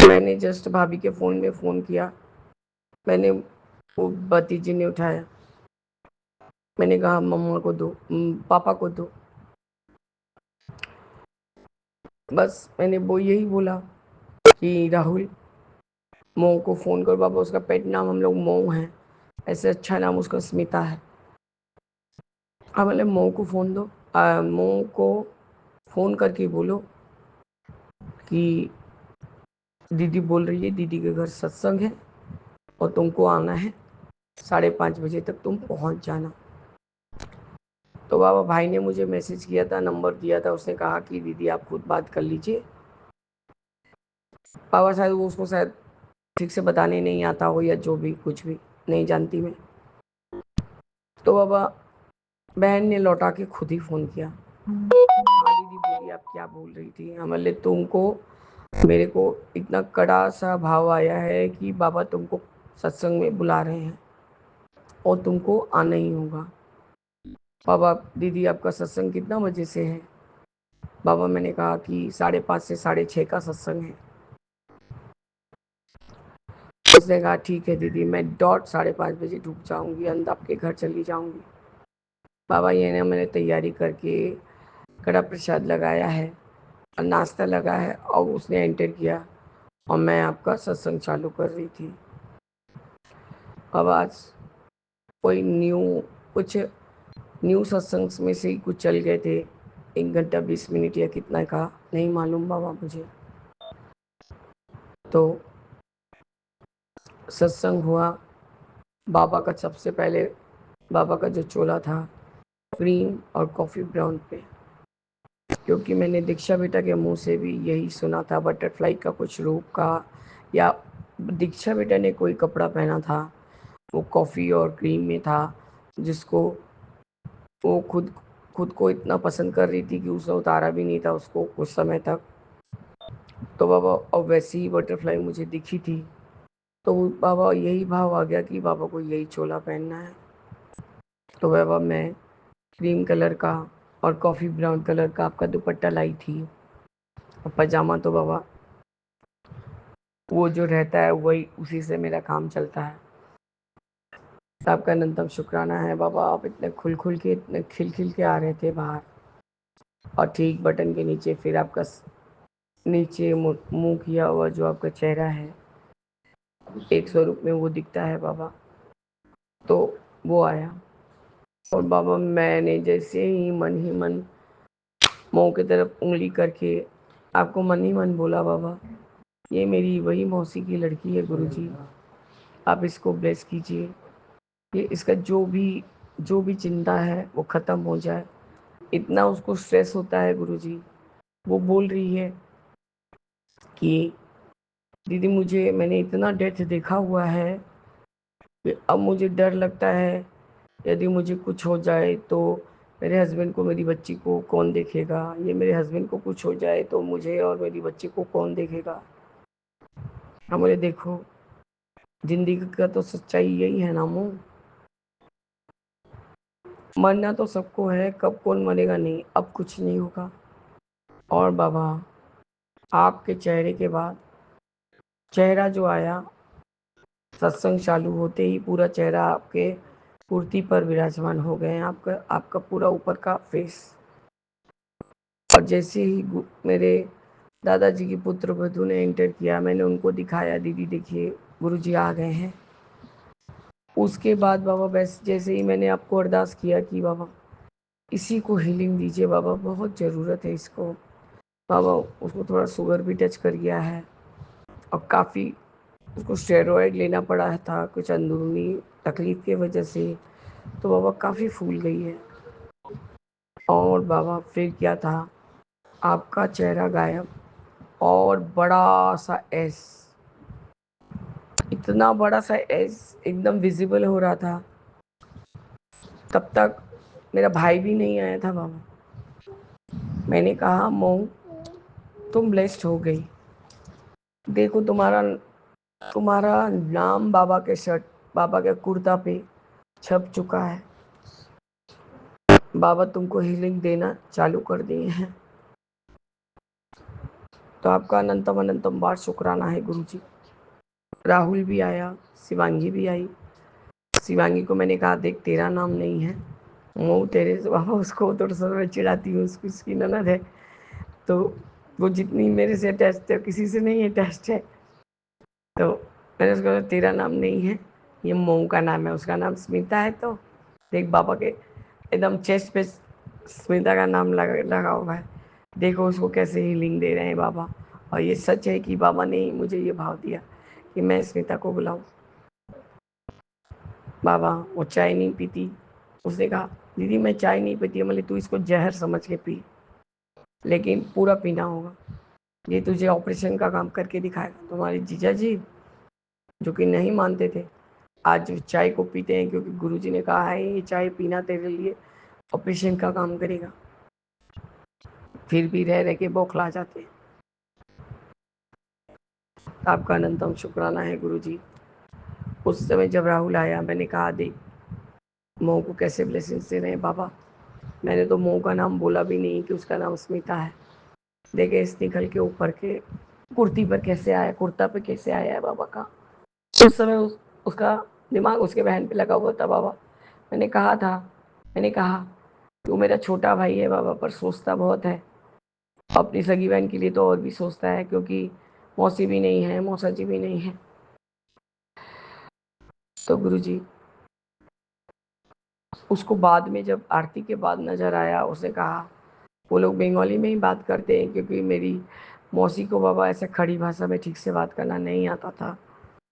मैंने जस्ट भाभी के फ़ोन में फ़ोन किया, मैंने वो भतीजी ने उठाया, मैंने कहा मम्मा को दो, पापा को दो, बस मैंने वो यही बोला कि राहुल मोह को फ़ोन करो। बाबा उसका पेट नाम हम लोग मोह है, ऐसे अच्छा नाम उसका स्मिता है। हाँ बोले मोह को फ़ोन दो, मोह को फ़ोन करके बोलो कि दीदी बोल रही है, दीदी के घर सत्संग है और तुमको आना है, 5:30 बजे तक तुम पहुंच जाना। तो बाबा भाई ने मुझे मैसेज किया था, नंबर दिया था, उसने कहा कि दीदी आप खुद बात कर लीजिए। बाबा शायद वो उसको शायद ठीक से बताने नहीं आता हो, या जो भी कुछ भी नहीं जानती मैं। तो बाबा बहन ने लौटा के खुद ही फ़ोन किया, हाँ दीदी बोलिए आप क्या बोल रही थी। हमारे तुमको, मेरे को इतना कड़ा सा भाव आया है कि बाबा तुमको सत्संग में बुला रहे हैं और तुमको आना ही होगा। बाबा दीदी आपका सत्संग कितना बजे से है। बाबा मैंने कहा कि 5:30 से 6:30 का सत्संग है। उसने कहा ठीक है दीदी, मैं डॉट 5:30 बजे ढुक जाऊंगी, अंदर आपके घर चली जाऊंगी। बाबा ये ना मैंने तैयारी करके कड़ा प्रसाद लगाया है और नाश्ता लगा है और उसने एंटर किया और मैं आपका सत्संग चालू कर रही थी। अब आज कोई कुछ न्यू सत्संग में से ही कुछ चल गए थे, 1 घंटा 20 मिनट या कितना का नहीं मालूम बाबा मुझे। तो सत्संग हुआ, बाबा का सबसे पहले बाबा का जो चोला था क्रीम और कॉफ़ी ब्राउन पे, क्योंकि मैंने दीक्षा बेटा के मुंह से भी यही सुना था, बटरफ्लाई का कुछ रूप का, या दीक्षा बेटा ने कोई कपड़ा पहना था वो कॉफ़ी और क्रीम में था, जिसको वो खुद खुद को इतना पसंद कर रही थी कि उसने उतारा भी नहीं था उसको कुछ समय तक। तो बाबा, और वैसी ही बटरफ्लाई मुझे दिखी थी, तो बाबा यही भाव आ गया कि बाबा को यही चोला पहनना है। तो बाबा मैं क्रीम कलर का और कॉफ़ी ब्राउन कलर का आपका दुपट्टा लाई थी, और पजामा तो बाबा वो जो रहता है वही, उसी से मेरा काम चलता है। आपका अनंतम शुक्राना है बाबा, आप इतने खुल के, इतने खिल के आ रहे थे बाहर, और ठीक बटन के नीचे फिर आपका नीचे मुंह किया हुआ जो आपका चेहरा है एक स्वरूप में वो दिखता है बाबा। तो वो आया, और बाबा मैंने जैसे ही मन मुंह की तरफ उंगली करके आपको मन ही मन बोला, बाबा ये मेरी वही मौसी की लड़की है गुरुजी, आप इसको ब्लेस कीजिए, ये इसका जो भी चिंता है वो ख़त्म हो जाए, इतना उसको स्ट्रेस होता है गुरुजी। वो बोल रही है कि दीदी मैंने इतना डेथ देखा हुआ है कि अब मुझे डर लगता है, यदि मुझे कुछ हो जाए तो मेरे हस्बैंड को, मेरी बच्ची को कौन देखेगा, ये मेरे हस्बैंड को कुछ हो जाए तो मुझे और मेरी बच्ची को कौन देखेगा। हमारे देखो जिंदगी का तो सच्चाई यही है ना मुँह, मरना तो सबको है, कब कौन मरेगा नहीं, अब कुछ नहीं होगा। और बाबा आपके चेहरे के बाद चेहरा जो आया, सत्संग चालू होते ही पूरा चेहरा आपके कुर्ती पर विराजमान हो गए हैं, आपका पूरा ऊपर का फेस। और जैसे ही मेरे दादाजी की पुत्र वधू ने एंटर किया, मैंने उनको दिखाया, दीदी देखिए गुरुजी आ गए हैं। उसके बाद बाबा बस जैसे ही मैंने आपको अरदास किया कि बाबा इसी को हीलिंग दीजिए, बाबा बहुत ज़रूरत है इसको। बाबा उसको थोड़ा शुगर भी टच कर गया है, और काफ़ी उसको स्टेरॉयड लेना पड़ा था कुछ अंदरूनी तकलीफ की वजह से, तो बाबा काफ़ी फूल गई है। और बाबा फिर क्या था, आपका चेहरा गायब, और बड़ा सा एस, इतना बड़ा सा एस एकदम विजिबल हो रहा था। तब तक मेरा भाई भी नहीं आया था बाबा। मैंने कहा मऊ तुम ब्लेस्ड हो गई, देखो तुम्हारा तुम्हारा नाम बाबा के कुर्ता पे छप चुका है, बाबा तुमको हीलिंग देना चालू कर दिए हैं। तो आपका अनंतम बार शुक्राना है गुरुजी। राहुल भी आया, शिवांगी भी आई। शिवांगी को मैंने कहा देख तेरा नाम नहीं है, वो तेरे से बाबा उसको थोड़ा सा मैं चिढ़ाती हूँ, उसकी ननद है, तो वो जितनी मेरे से अटैच है किसी से नहीं अटैच है। तो मैंने उसको कहा तेरा नाम नहीं है, ये मऊ का नाम है, उसका नाम स्मिता है। तो देख बाबा के एकदम चेस्ट पे स्मिता का नाम लगा हुआ है, देखो उसको कैसे हीलिंग दे रहे हैं बाबा। और ये सच है कि बाबा ने मुझे ये भाव दिया कि मैं स्मिता को बुलाऊं। बाबा वो चाय नहीं पीती, उसने कहा दीदी मैं चाय नहीं पीती, मतलब तू इसको जहर समझ के पी, लेकिन पूरा पीना होगा, ये तुझे ऑपरेशन का काम करके दिखाएगा। तुम्हारे जीजा जी जो कि नहीं मानते थे, आज चाय को पीते हैं, क्योंकि गुरुजी ने कहा है ये चाय पीना तेरे लिए ऑपरेशन का काम करेगा। फिर भी रह के बौखला जाते हैं। आपका अनंतम शुक्राना है गुरुजी। उस समय जब राहुल आया, मैंने कहा देख मऊ को कैसे ब्लेसिंग्स दे रहे हैं बाबा। मैंने तो मऊ का नाम बोला भी नहीं कि उसका नाम स्मिता है। देखे इस निकल के ऊपर के कुर्ती पर कैसे आया, कुर्ता पे कैसे आया है बाबा का। उस समय उसका दिमाग उसके बहन पे लगा हुआ था बाबा। मैंने कहा तू मेरा छोटा भाई है बाबा, पर सोचता बहुत है, अपनी सगी बहन के लिए तो और भी सोचता है, क्योंकि मौसी भी नहीं है, मौसा जी भी नहीं है। तो गुरुजी उसको बाद में जब आरती के बाद नज़र आया, उसने कहा, वो लोग बंगाली में ही बात करते हैं क्योंकि मेरी मौसी को बाबा ऐसे खड़ी भाषा में ठीक से बात करना नहीं आता था,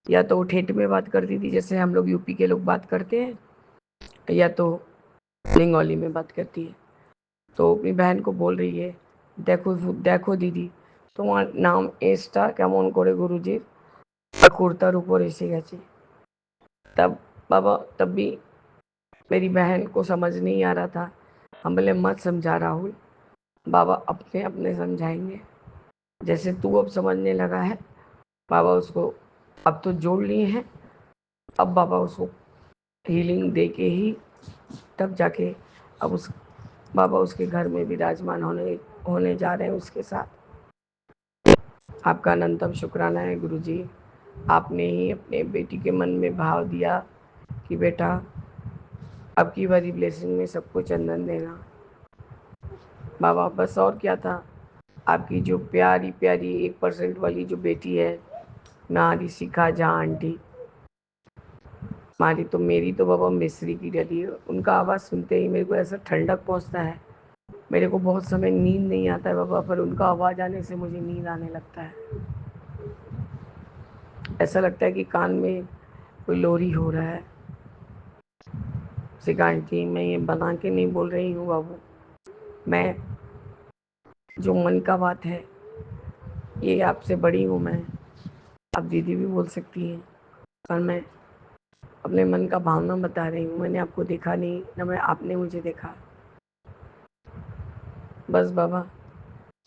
या तो वो ठेठ में बात करती थी जैसे हम लोग यूपी के लोग बात करते हैं, या तो बंगाली में बात करती है। तो अपनी बहन को बोल रही है, देखो देखो दीदी, তোমার নাম এসটা কেমন করে গুরুজির কুর্তার উপর এসে গেছে। तब बाबा तब भी मेरी बहन को समझ नहीं आ रहा था। हम बोले मत समझा राहुल, बाबा अपने अपने समझाएंगे, जैसे तू अब समझने लगा है बाबा उसको अब तो जोड़ लिए हैं, अब बाबा उसको हीलिंग दे के ही तब जाके अब उस बाबा उसके घर में विराजमान होने जा रहे हैं उसके साथ। आपका अनंतम शुक्राना है गुरुजी, आपने ही अपने बेटी के मन में भाव दिया कि बेटा अब की बारी ब्लेसिंग में सबको चंदन देना। बाबा बस और क्या था, आपकी जो प्यारी प्यारी 1% वाली जो बेटी है मारी शिखा जहाँ आंटी, मारी तो मेरी तो बाबा मिस्री की डली है, उनका आवाज़ सुनते ही मेरे को ऐसा ठंडक पहुँचता है। मेरे को बहुत समय नींद नहीं आता है बाबा, पर उनका आवाज़ आने से मुझे नींद आने लगता है। ऐसा लगता है कि कान में कोई लोरी हो रहा है। शिखा आंटी, मैं ये बना के नहीं बोल रही हूँ बाबू, मैं जो मन का बात है ये आपसे बड़ी हूँ मैं, आप दीदी भी बोल सकती हैं, पर मैं अपने मन का भावना बता रही हूँ। मैंने आपको देखा नहीं, न मैं आपने मुझे देखा। बस बाबा,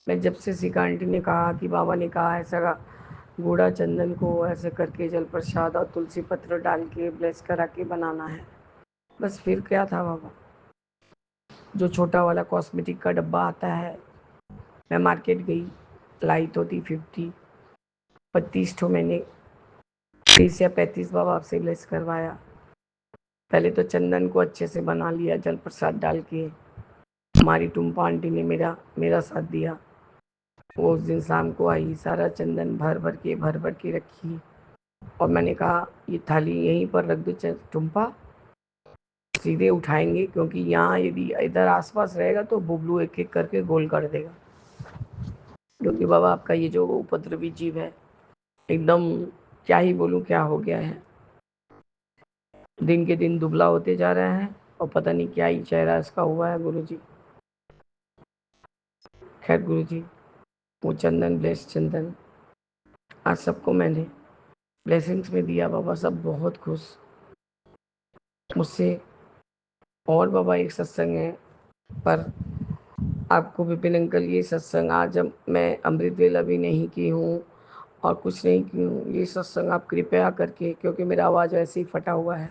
मैं जब से शिखा आंटी ने कहा कि बाबा ने कहा ऐसा गूढ़ा चंदन को ऐसे करके जल प्रसाद और तुलसी पत्र डाल के ब्लेस करा के बनाना है, बस फिर क्या था बाबा। जो छोटा वाला कॉस्मेटिक का डब्बा आता है, मैं मार्केट गई, लाई तो थी 25 ठो, मैंने 30 या 35 बाबा आपसे ब्लेस करवाया। पहले तो चंदन को अच्छे से बना लिया जल प्रसाद डाल के, हमारी टुम्पा आंटी ने मेरा साथ दिया। वो उस दिन शाम को आई, सारा चंदन भर भर के रखी, और मैंने कहा ये थाली यहीं पर रख दो टुम्पा, सीधे उठाएंगे क्योंकि यहाँ यदि इधर आसपास रहेगा तो बुबलू एक एक करके गोल कर देगा, क्योंकि बाबा आपका ये जो उपद्रवी जीव है एकदम क्या ही बोलूँ क्या हो गया है, दिन के दिन दुबला होते जा रहा है और पता नहीं क्या ही चेहरा इसका हुआ है गुरुजी। खैर गुरुजी, वो चंदन ब्लेस चंदन आज सबको मैंने ब्लेसिंग्स में दिया बाबा, सब बहुत खुश मुझसे। और बाबा एक सत्संग है, पर आपको विपिन अंकल ये सत्संग आज मैं अमृत वेला भी नहीं की हूँ और कुछ नहीं की हूँ, ये सत्संग आप कृपया करके, क्योंकि मेरा आवाज़ वैसे ही फटा हुआ है,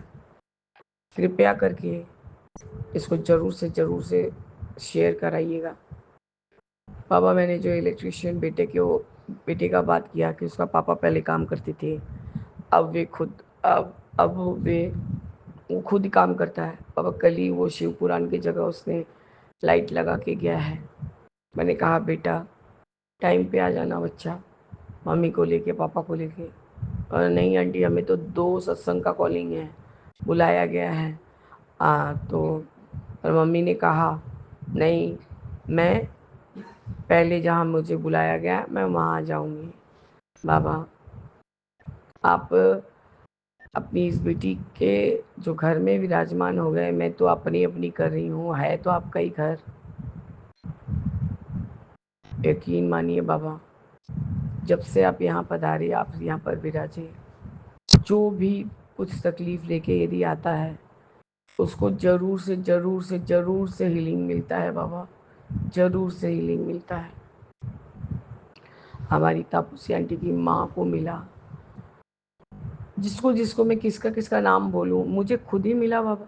कृपया करके इसको ज़रूर से शेयर कराइएगा। बाबा मैंने जो इलेक्ट्रिशियन बेटे का बात किया कि उसका पापा पहले काम करते थे, अब वे खुद अब वो खुद ही काम करता है। बाबा कल ही वो शिव पुराण की जगह उसने लाइट लगा के गया है। मैंने कहा बेटा टाइम पे आ जाना बच्चा, मम्मी को लेके पापा को लेके, और नहीं आंटी हमें तो 2 सत्संग का कॉलिंग है, बुलाया गया है। तो और मम्मी ने कहा नहीं, मैं पहले जहाँ मुझे बुलाया गया मैं वहाँ जाऊँगी। बाबा आप अपनी इस बेटी के जो घर में विराजमान हो गए, मैं तो अपनी कर रही हूँ, है तो आपका ही घर। यकीन मानिए बाबा, जब से आप यहाँ पधारे, आप यहाँ पर विराजे, जो भी कुछ तकलीफ़ लेके यदि आता है उसको ज़रूर से हीलिंग मिलता है बाबा, ज़रूर से हीलिंग मिलता है। हमारी तापसी आंटी की माँ को मिला, जिसको मैं किसका नाम बोलूँ, मुझे खुद ही मिला बाबा।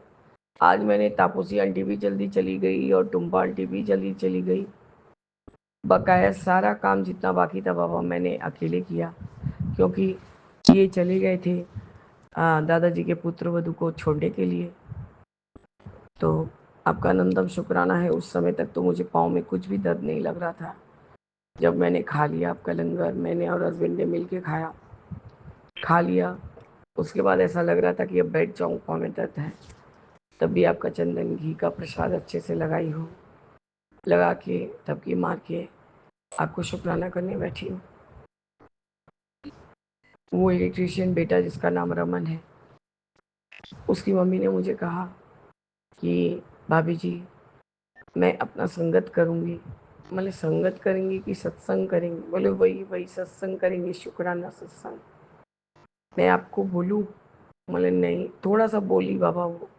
आज मैंने तापसी आंटी भी जल्दी चली गई और टुम्पा आंटी भी जल्दी चली गई, बकाया सारा काम जितना बाकी था बाबा मैंने अकेले किया, क्योंकि ये चले गए थे दादाजी के पुत्र वधू को छोड़ने के लिए। तो आपका अनंतम शुक्राना है, उस समय तक तो मुझे पाँव में कुछ भी दर्द नहीं लग रहा था। जब मैंने खा लिया आपका लंगर, मैंने और हस्बैंड ने मिल के खा लिया, उसके बाद ऐसा लग रहा था कि अब बैठ जाऊँ, पाँव में दर्द है। तब भी आपका चंदन घी का प्रसाद अच्छे से लगाई हूँ, लगा के टपकी मार के आपको शुक्राना करने बैठी हूँ। वो इलेक्ट्रीशियन बेटा जिसका नाम रमन है, उसकी मम्मी ने मुझे कहा कि भाभी जी मैं अपना संगत करूँगी। मैंने संगत करेंगी कि सत्संग करेंगी? बोले वही वही सत्संग करेंगे, शुक्राना सत्संग। मैं आपको बोलूँ? बोले नहीं। थोड़ा सा बोली बाबा वो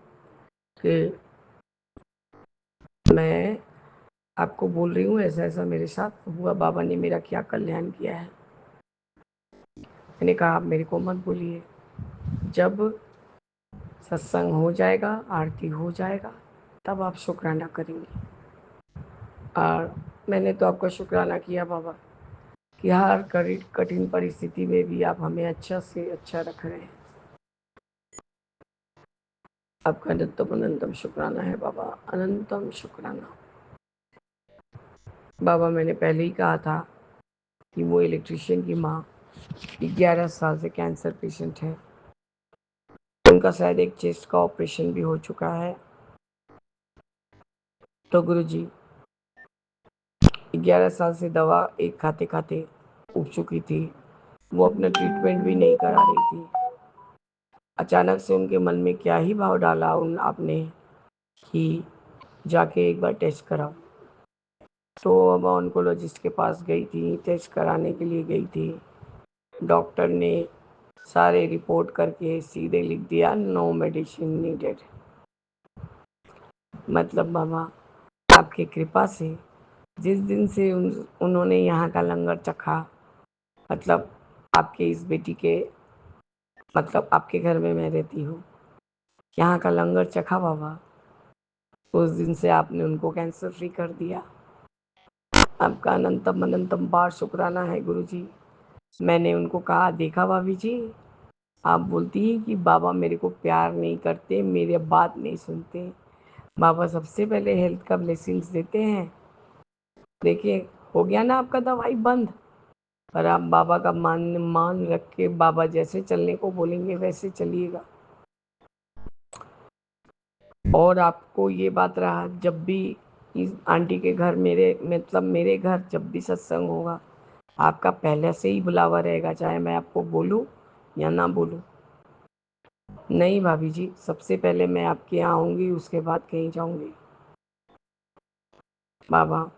कि मैं आपको बोल रही हूँ ऐसा ऐसा मेरे साथ हुआ, बाबा ने मेरा क्या कल्याण किया है। मैंने कहा आप मेरे को मत बोलिए, जब सत्संग हो जाएगा, आरती हो जाएगा, तब आप शुक्राना करेंगे। और मैंने तो आपका शुक्राना किया बाबा कि हर कठिन परिस्थिति में भी आप हमें अच्छा से अच्छा रख रहे हैं। आपका अनंतम अनंतम शुक्राना है बाबा, अनंतम शुक्राना। बाबा मैंने पहले ही कहा था कि वो इलेक्ट्रीशियन की माँ 11 साल से कैंसर पेशेंट है। उनका शायद एक चेस्ट का ऑपरेशन भी हो चुका है। तो गुरुजी 11 साल से दवा एक खाते खाते उग चुकी थी, वो अपना ट्रीटमेंट भी नहीं करा रही थी। अचानक से उनके मन में क्या ही भाव डाला उन आपने कि जाके एक बार टेस्ट कराओ। तो अब ऑन्कोलॉजिस्ट के पास गई थी, टेस्ट कराने के लिए गई थी। डॉक्टर ने सारे रिपोर्ट करके सीधे लिख दिया नो मेडिसिन नीडेड। मतलब बाबा आपकी कृपा से जिस दिन से उन्होंने यहाँ का लंगर चखा, मतलब आपके इस बेटी के, मतलब आपके घर में मैं रहती हूँ, यहाँ का लंगर चखा बाबा, उस दिन से आपने उनको कैंसर फ्री कर दिया। आपका अनंतम अनंतम बार शुक्राना है गुरुजी। मैंने उनको कहा देखा भाभी जी, आप बोलती हैं कि बाबा मेरे को प्यार नहीं करते, मेरे बात नहीं सुनते। बाबा सबसे पहले हेल्थ का ब्लेसिंग्स देते हैं। देखिए हो गया ना आपका दवाई बंद, पर आप बाबा का मान रख के बाबा जैसे चलने को बोलेंगे वैसे चलिएगा। और आपको ये बात रहा, जब भी इस आंटी के घर मेरे घर जब भी सत्संग होगा, आपका पहले से ही बुलावा रहेगा, चाहे मैं आपको बोलूं या ना बोलूं। नहीं भाभी जी, सबसे पहले मैं आपके यहाँ आऊँगी, उसके बाद कहीं जाऊँगी। बाबा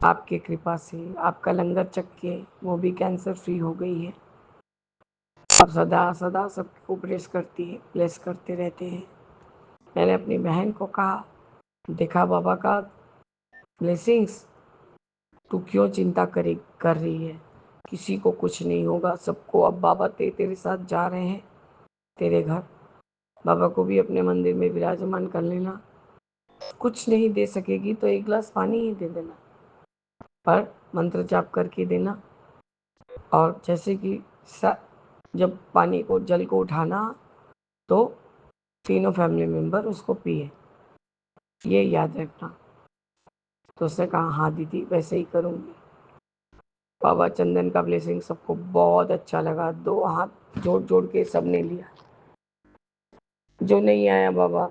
आपके कृपा से आपका लंगर चख के वो भी कैंसर फ्री हो गई है। आप सदा सदा सबको ब्लेस करते रहते हैं। मैंने अपनी बहन को कहा देखा बाबा का ब्लेसिंग्स, तू क्यों चिंता कर रही है, किसी को कुछ नहीं होगा, सबको अब बाबा तेरे साथ जा रहे हैं तेरे घर। बाबा को भी अपने मंदिर में विराजमान कर लेना। कुछ नहीं दे सकेगी तो एक गिलास पानी ही दे देना, पर मंत्र जाप करके देना। और जैसे कि जब पानी को जल को उठाना तो तीनों फैमिली मेंबर उसको पिए, ये याद रखना। तो उसने कहा हाँ दीदी वैसे ही करूँगी। बाबा चंदन का ब्लेसिंग सबको बहुत अच्छा लगा, 2 हाथ जोड़ जोड़ के सबने लिया। जो नहीं आया बाबा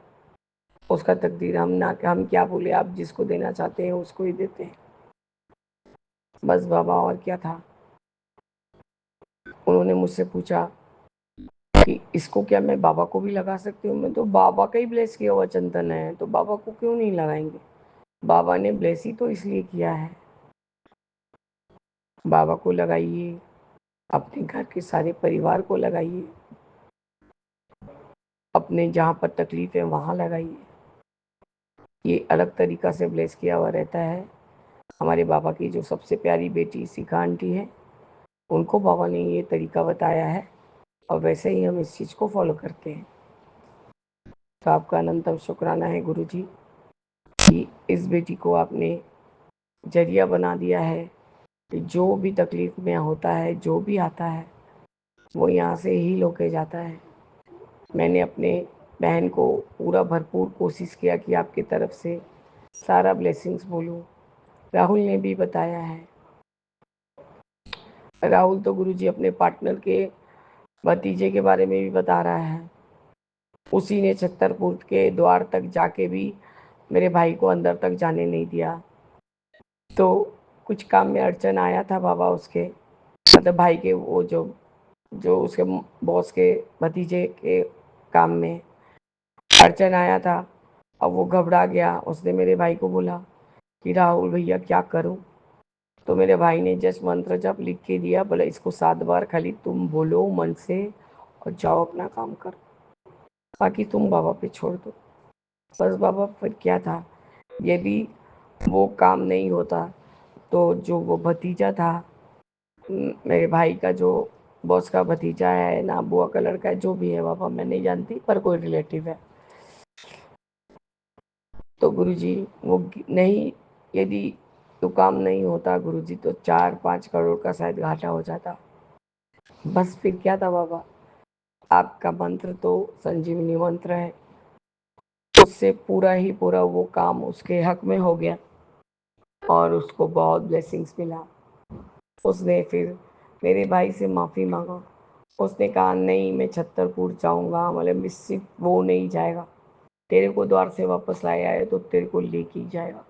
उसका तकदीर, हम क्या बोले, आप जिसको देना चाहते हैं उसको ही देते हैं। बस बाबा और क्या था। उन्होंने मुझसे पूछा कि इसको क्या मैं बाबा को भी लगा सकती हूँ? मैं तो बाबा का ही ब्लेस किया हुआ चंदन है, तो बाबा को क्यों नहीं लगाएंगे? बाबा ने ब्लेस ही तो इसलिए किया है। बाबा को लगाइए, अपने घर के सारे परिवार को लगाइए, अपने जहाँ पर तकलीफ है वहाँ लगाइए। ये अलग तरीका से ब्लेस किया हुआ रहता है। हमारे बाबा की जो सबसे प्यारी बेटी शिखा आंटी है, उनको बाबा ने ये तरीका बताया है और वैसे ही हम इस चीज़ को फॉलो करते हैं। तो आपका अनंतम शुक्राना है गुरु जी कि इस बेटी को आपने जरिया बना दिया है कि जो भी तकलीफ में होता है, जो भी आता है, वो यहाँ से ही होके जाता है। मैंने अपने बहन को पूरा भरपूर कोशिश किया कि आपकी तरफ से सारा ब्लेसिंग्स बोलूं। राहुल ने भी बताया है। राहुल तो गुरुजी अपने पार्टनर के भतीजे के बारे में भी बता रहा है उसी ने छतरपुर के द्वार तक जाके भी मेरे भाई को अंदर तक जाने नहीं दिया। तो कुछ काम में अड़चन आया था बाबा उसके, मतलब भाई के, वो जो जो उसके बॉस के भतीजे के काम में अड़चन आया था। अब वो घबरा गया, उसने मेरे भाई को बोला कि राहुल भैया क्या करूं? तो मेरे भाई ने जस्ट मंत्र जप लिख के दिया, बोला इसको 7 बार खाली तुम बोलो मन से और जाओ अपना काम करो, बाकी तुम बाबा पे छोड़ दो। बस बाबा, फिर क्या था, यदि वो काम नहीं होता तो जो वो भतीजा था, मेरे भाई का जो बॉस का भतीजा है ना, बुआ का लड़का है, जो भी है बाबा मैं नहीं जानती, पर कोई रिलेटिव है, तो गुरुजी वो नहीं, यदि तो काम नहीं होता गुरुजी तो 4-5 करोड़ का शायद घाटा हो जाता। बस फिर क्या था बाबा, आपका मंत्र तो संजीवनी मंत्र है, उससे पूरा ही पूरा वो काम उसके हक में हो गया और उसको बहुत ब्लेसिंग्स मिला। उसने फिर मेरे भाई से माफ़ी मांगा, उसने कहा नहीं मैं छतरपुर जाऊंगा, मतलब निश्चित वो नहीं जाएगा, तेरे को द्वार से वापस लाया है तो तेरे को लेके ही जाएगा।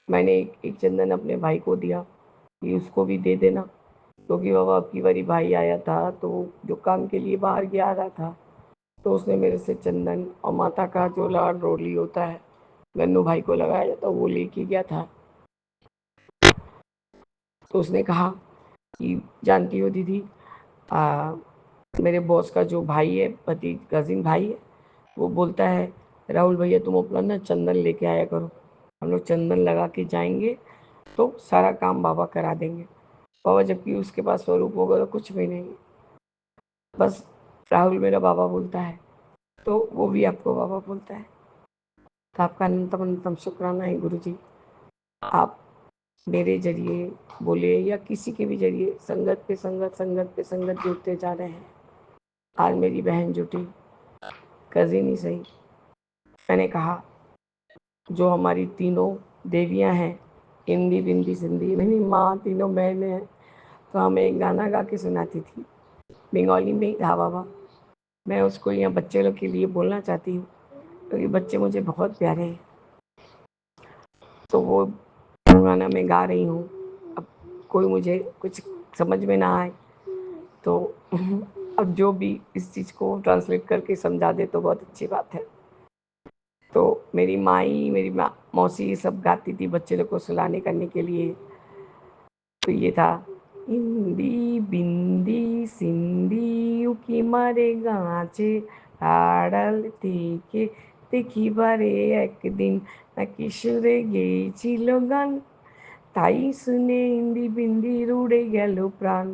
मैंने एक चंदन अपने भाई को दिया कि उसको भी दे देना, क्योंकि बाबा अब की बारी भाई आया था तो जो काम के लिए बाहर गया रहा था, तो उसने मेरे से चंदन और माता का जो लाल रोली होता है गन्नू भाई को लगाया जाता वो लेके गया था। तो उसने कहा कि जानती हो दीदी, मेरे बॉस का जो भाई है, पति कजिन भाई है, वो बोलता है राहुल भैया तुम अपना ना चंदन लेके आया करो, हम लोग चंदन लगा के जाएंगे तो सारा काम बाबा करा देंगे। बाबा जबकि उसके पास स्वरूप होगा तो कुछ भी नहीं, बस राहुल मेरा बाबा बोलता है तो वो भी आपको बाबा बोलता है। तो आपका अनंतम अनंतम शुक्राना है गुरु जी, आप मेरे जरिए बोले या किसी के भी जरिए संगत पे संगत, संगत पे संगत जुड़ते जा रहे हैं। आज मेरी बहन जुटी, कजिन ही सही। मैंने कहा जो हमारी तीनों देवियां हैं, हिंदी बिंदी सिंधी, मेरी माँ तीनों बहनें हैं, तो हमें एक गाना गा के सुनाती थी, बंगाली में ही था बाबा। मैं उसको यहाँ बच्चे लोग के लिए बोलना चाहती हूँ क्योंकि बच्चे मुझे बहुत प्यारे हैं, तो वो गाना मैं गा रही हूँ। अब कोई मुझे कुछ समझ में ना आए तो अब जो भी इस चीज़ को ट्रांसलेट करके समझा दे तो बहुत अच्छी बात है। तो मेरी माई, मेरी मौसी सब गाती थी बच्चे लोग को सुलाने करने के लिए। तो ये था, हिंदी बिंदी सिंधी उकी मारे गाचे आड़ल থেকে দেখিবারে একদিন না কিশোরে গেছিল গান, তাই শুনে হিন্দি বিন্দির উড়ে গেল প্রাণ,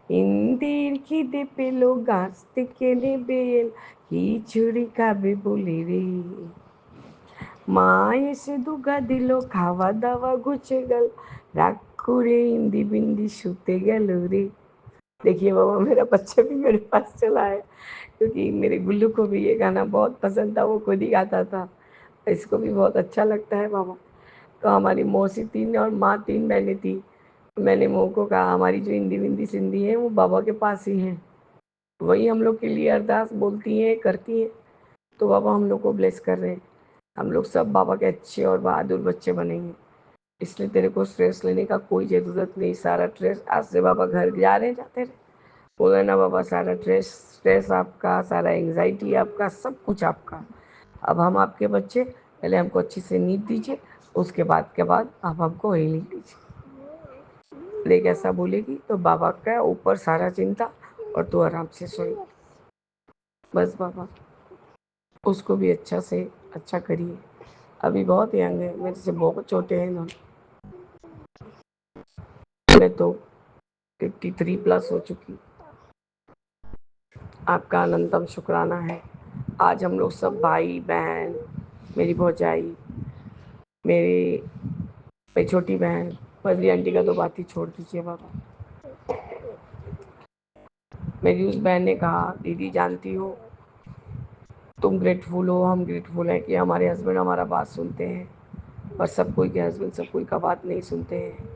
হিন্দির খিদে পেল গাছ থেকে নেবে এল খিচুড়ি খাবে বলে রে, মা এসে দুগা দিল খাওয়া দাওয়া ঘুচে গেল, রাগ করে हिंदी बिंदी শুতে গেল রে। देखिए बाबा मेरा बच्चा भी मेरे पास चला है, क्योंकि मेरे गुल्लू को भी ये गाना बहुत पसंद था, वो खुद ही गाता था, इसको भी बहुत अच्छा लगता है बाबा। तो हमारी मौसी 3 और माँ 3 बहनें थी। मैंने मऊ को कहा हमारी जो हिंदी बिंदी सिंधी है वो बाबा के पास ही हैं, वही हम लोग के लिए अरदास बोलती हैं, करती हैं, तो बाबा हम लोग को ब्लेस कर रहे हैं। हम लोग सब बाबा के अच्छे और बहादुर बच्चे बनेंगे, इसलिए तेरे को स्ट्रेस लेने का कोई ज़रूरत नहीं। सारा स्ट्रेस आज से बाबा घर जा रहे जाते रहे, बोले ना बाबा सारा स्ट्रेस स्ट्रेस आपका, सारा एंग्जाइटी आपका, सब कुछ आपका। अब हम आपके बच्चे, पहले हमको अच्छी से नींद दीजिए, उसके बाद आप हमको हीलिंग दीजिए। लेकिन ऐसा बोलेगी तो बाबा का ऊपर सारा चिंता और तू आराम से सोई। बस बाबा उसको भी अच्छा से अच्छा करिए। अभी बहुत यंग है, मेरे से बहुत छोटे हैं ना, मैं तो 53 प्लस हो चुकी। आपका अनंतम शुक्राना है। आज हम लोग सब भाई बहन, मेरी भौजाई, मेरी मेरी छोटी बहन, बद्री आंटी का तो बात ही छोड़ दीजिए बाबा। मेरी उस बहन ने कहा दीदी जानती हो तुम ग्रेटफुल हो, हम ग्रेटफुल हैं कि हमारे हस्बैंड हमारा बात सुनते हैं, पर सब कोई के हस्बैंड सब कोई का बात नहीं सुनते हैं,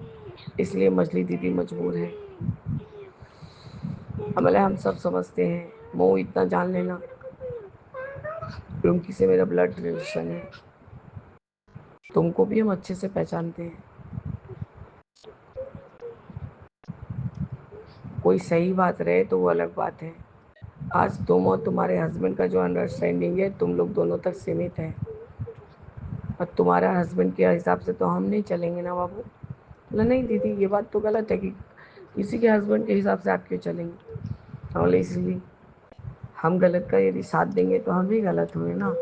इसलिए मछली दीदी मजबूर है। मतलब हम सब समझते हैं, वो इतना जान लेना रुमकी से मेरा ब्लड रिलेशन है, तुमको भी हम अच्छे से पहचानते हैं। कोई सही बात रहे तो वो अलग बात है। आज तुम और तुम्हारे हस्बैंड का जो अंडरस्टैंडिंग है तुम लोग दोनों तक सीमित है, और तुम्हारा हस्बैंड के हिसाब से तो हम नहीं चलेंगे ना बाबू। बोला नहीं दीदी ये बात तो गलत है कि किसी के हस्बैंड के हिसाब से आप क्यों चलेंगे। बोले इसलिए हम गलत का यदि साथ देंगे तो हम भी गलत हुए ना।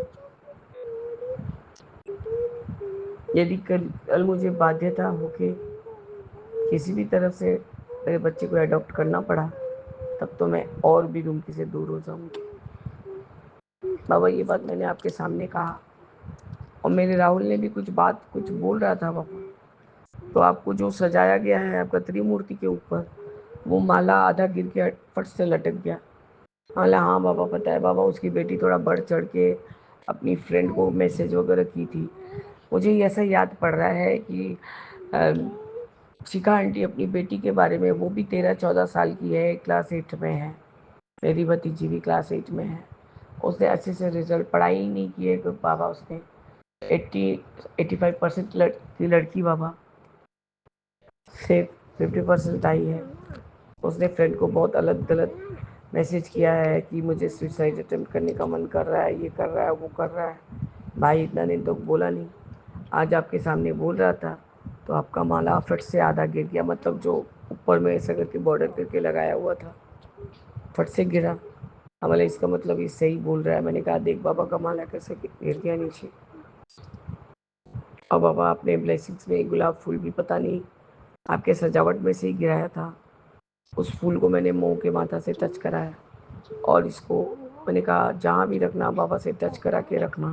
यदि कल मुझे बाध्यता होके किसी भी तरफ से मेरे बच्चे को अडॉप्ट करना पड़ा तब तो मैं और भी रुमकी से दूर हो जाऊंगी। बाबा ये बात मैंने आपके सामने कहा, और मेरे राहुल ने भी कुछ बोल रहा था बाबा। तो आपको जो सजाया गया है आपका त्रिमूर्ति के ऊपर, वो माला आधा गिर के फट से लटक गया। हाँ बाबा पता है बाबा, उसकी बेटी थोड़ा बढ़ चढ़ के अपनी फ्रेंड को मैसेज वगैरह की थी। मुझे ऐसा याद पड़ रहा है कि शिखा आंटी अपनी बेटी के बारे में, वो भी 13-14 साल की है, क्लास 8 में है। मेरी भतीजी भी क्लास 8 में है। उसने अच्छे से रिजल्ट पढ़ाई ही नहीं की है बाबा। उसने 85% की लड़की बाबा से 50% आई है। उसने फ्रेंड को बहुत अलग गलत मैसेज किया है कि मुझे सुसाइड अटेम्प्ट करने का मन कर रहा है, ये कर रहा है, वो कर रहा है। भाई इतना दिन तो बोला नहीं, आज आपके सामने बोल रहा था तो आपका माला फट से आधा गिर गया, मतलब जो ऊपर में ऐसा करके बॉर्डर करके लगाया हुआ था फट से गिरा। हमारे इसका मतलब ये सही बोल रहा है। मैंने कहा देख बाबा का माला कैसे गिर गया नीचे। और बाबा अपने ब्लेसिंग्स में गुलाब फूल भी पता नहीं आपके सजावट में से ही गिराया था। उस फूल को मैंने मोह के माथा से टच कराया, और इसको मैंने कहा जहाँ भी रखना बाबा से टच करा के रखना।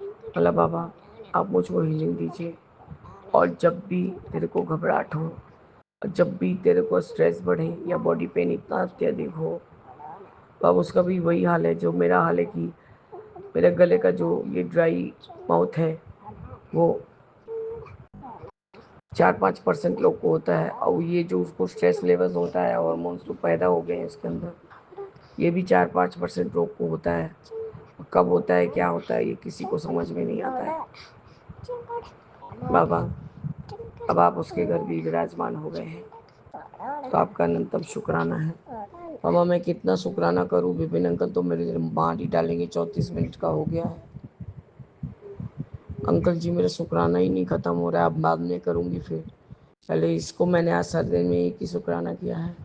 मतलब बाबा आप मुझको हीलिंग दीजिए, और जब भी तेरे को घबराहट हो, जब भी तेरे को स्ट्रेस बढ़े या बॉडी पेन इतना अत्यधिक हो, अब उसका भी वही हाल है जो मेरा हाल है कि मेरे गले का जो ये ड्राई माउथ है वो 4-5% लोग को होता है, और ये जो उसको स्ट्रेस लेवल होता है हॉर्मोन्स तो पैदा हो गए हैं इसके अंदर, ये भी 4-5% लोग को होता है। कब होता है क्या होता है ये किसी को समझ में नहीं आता है। बाबा अब आप उसके घर भी विराजमान हो गए हैं तो आपका अनंतम शुक्राना है। बाबा मैं कितना शुक्राना करूं, विपिन अंकल तो मेरे लिए मार ही डालेंगे। 34 मिनट का हो गया है अंकल जी, मेरा शुक्राना ही नहीं ख़त्म हो रहा है। अब बाद में करूँगी फिर, पहले इसको मैंने आज सारे दिन में एक ही शुक्राना किया है।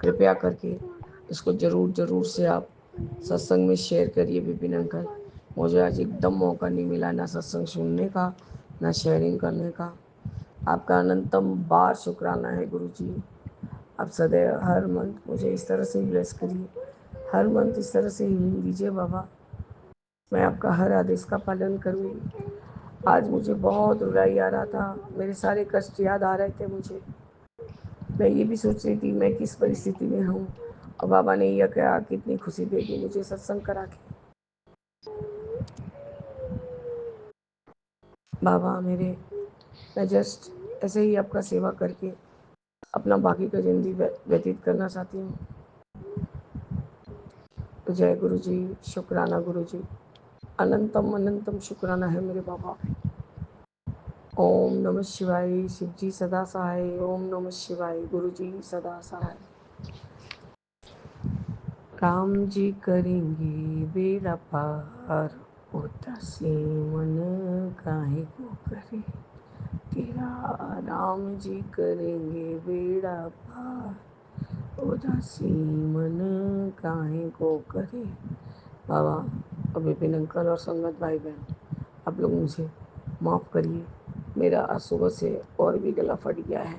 कृपया करके इसको ज़रूर से आप सत्संग में शेयर करिए विपिन अंकल। मुझे आज एकदम मौका नहीं मिला ना सत्संग सुनने का ना शेयरिंग करने का। आपका अनंतम बार शुक्राना है गुरु जी। आप सदैव हर मंथ मुझे इस तरह से ब्लेस करिए, हर मंथ इस तरह से हीलिंग दीजिए बाबा। मैं आपका हर आदेश का पालन करूँगी। आज मुझे बहुत रुलाई आ रहा था, मेरे सारे कष्ट याद आ रहे थे मुझे। मैं ये भी सोच रही थी मैं किस परिस्थिति में हूँ, और बाबा ने यह कहा कितनी खुशी दे दी मुझे सत्संग करा के। बाबा मेरे, मैं जस्ट ऐसे ही आपका सेवा करके अपना बाकी का ज़िंदगी व्यतीत करना चाहती हूँ। तो जय गुरु जी, शुक्राना गुरु जी, अनंतम शुक्राना है मेरे बाबा। ओम नमः शिवाय, शिव जी सदा सहाय। ओम नमः शिवाय, गुरु जी सदा सहाय। राम जी करेंगे बेड़ा पार, उदासी मन काहे को करे तेरा। राम जी करेंगे बेड़ा पार, उदासी मन काहे को करे। बाबा और विपिन अंकल और संगत भाई बहन, आप लोग मुझे माफ़ करिए, मेरा आज सुबह से और भी गला फट गया है।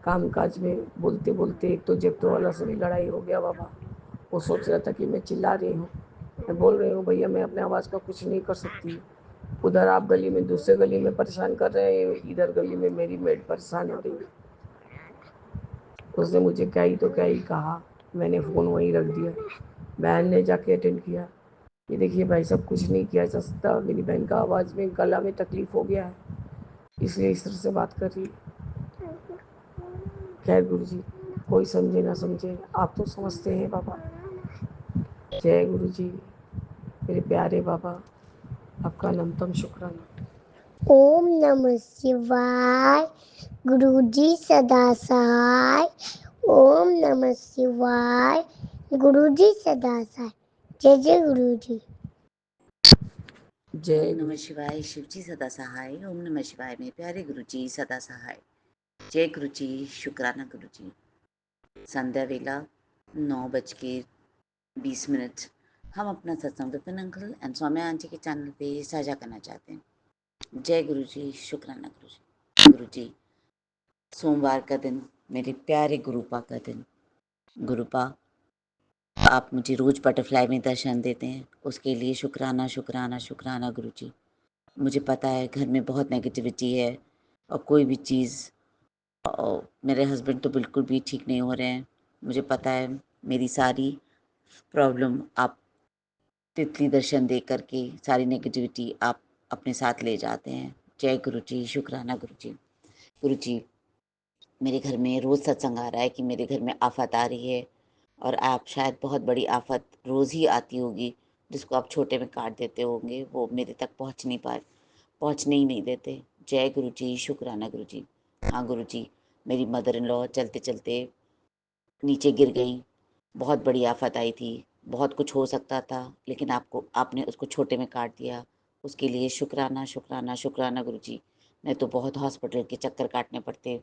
काम काज में बोलते बोलते एक तो जेप्टो वाला से भी लड़ाई हो गया बाबा। वो सोच रहा था कि मैं चिल्ला रही हूँ, मैं बोल रही हूँ भैया मैं अपने आवाज़ का कुछ नहीं कर सकती। उधर आप गली में दूसरे गली में परेशान कर रहे हैं, इधर गली में मेरी मेड परेशान हो रही है। उसने मुझे क्या ही तो क्या ही कहा, मैंने फ़ोन वहीं रख दिया। बहन ने जाके अटेंड किया, ये देखिए भाई साहब कुछ नहीं किया जा सकता, मेरी बहन का आवाज़ में गला में तकलीफ़ हो गया है इसलिए इस तरह से बात कर रही है। खैर गुरु जी, कोई समझे ना समझे आप तो समझते हैं बाबा। जय गुरु जी। मेरे प्यारे बाबा, आपका अनंतम शुक्राना। ओम नमः शिवाय। गुरुजी सदा सहाय। ओम नमः शिवाय। गुरुजी सदा सहाय। जय जय गुरुजी। जय ओम नमः शिवाय। शिवजी सदा सहाय। ओम नमः शिवाय। मेरे प्यारे गुरुजी सदा सहाय। जय गुरुजी। शुक्राना गुरुजी। संध्या वेला 9:20 हम अपना सत्संग Vipin uncle and Saumya aunty के चैनल पे साझा करना चाहते हैं। जय गुरुजी। शुक्राना गुरुजी। गुरुजी, सोमवार का दिन, मेरे प्यारे गुरुपा का दिन। गुरुपा, आप मुझे रोज बटरफ्लाई में दर्शन देते हैं, उसके लिए शुक्राना शुक्राना शुक्राना गुरुजी। मुझे पता है घर में बहुत नेगेटिविटी है और कोई भी चीज़, मेरे हस्बैंड तो बिल्कुल भी ठीक नहीं हो रहे हैं। मुझे पता है मेरी सारी प्रॉब्लम आप तितली दर्शन दे करके सारी नेगेटिविटी आप अपने साथ ले जाते हैं। जय गुरुजी। शुक्राना गुरुजी। गुरुजी, मेरे घर में रोज़ सत्संग आ रहा है कि मेरे घर में आफत आ रही है और आप शायद बहुत बड़ी आफत रोज़ ही आती होगी जिसको आप छोटे में काट देते होंगे, वो मेरे तक पहुँचने ही नहीं देते। जय गुरुजी। शुक्राना गुरुजी। हाँ गुरुजी, मेरी मदर इन लॉ चलते चलते नीचे गिर गई। बहुत बड़ी आफत आई थी, बहुत कुछ हो सकता था, लेकिन आपने उसको छोटे में काट दिया। उसके लिए शुक्राना शुक्राना शुक्राना गुरुजी। नहीं तो बहुत हॉस्पिटल के चक्कर काटने पड़ते।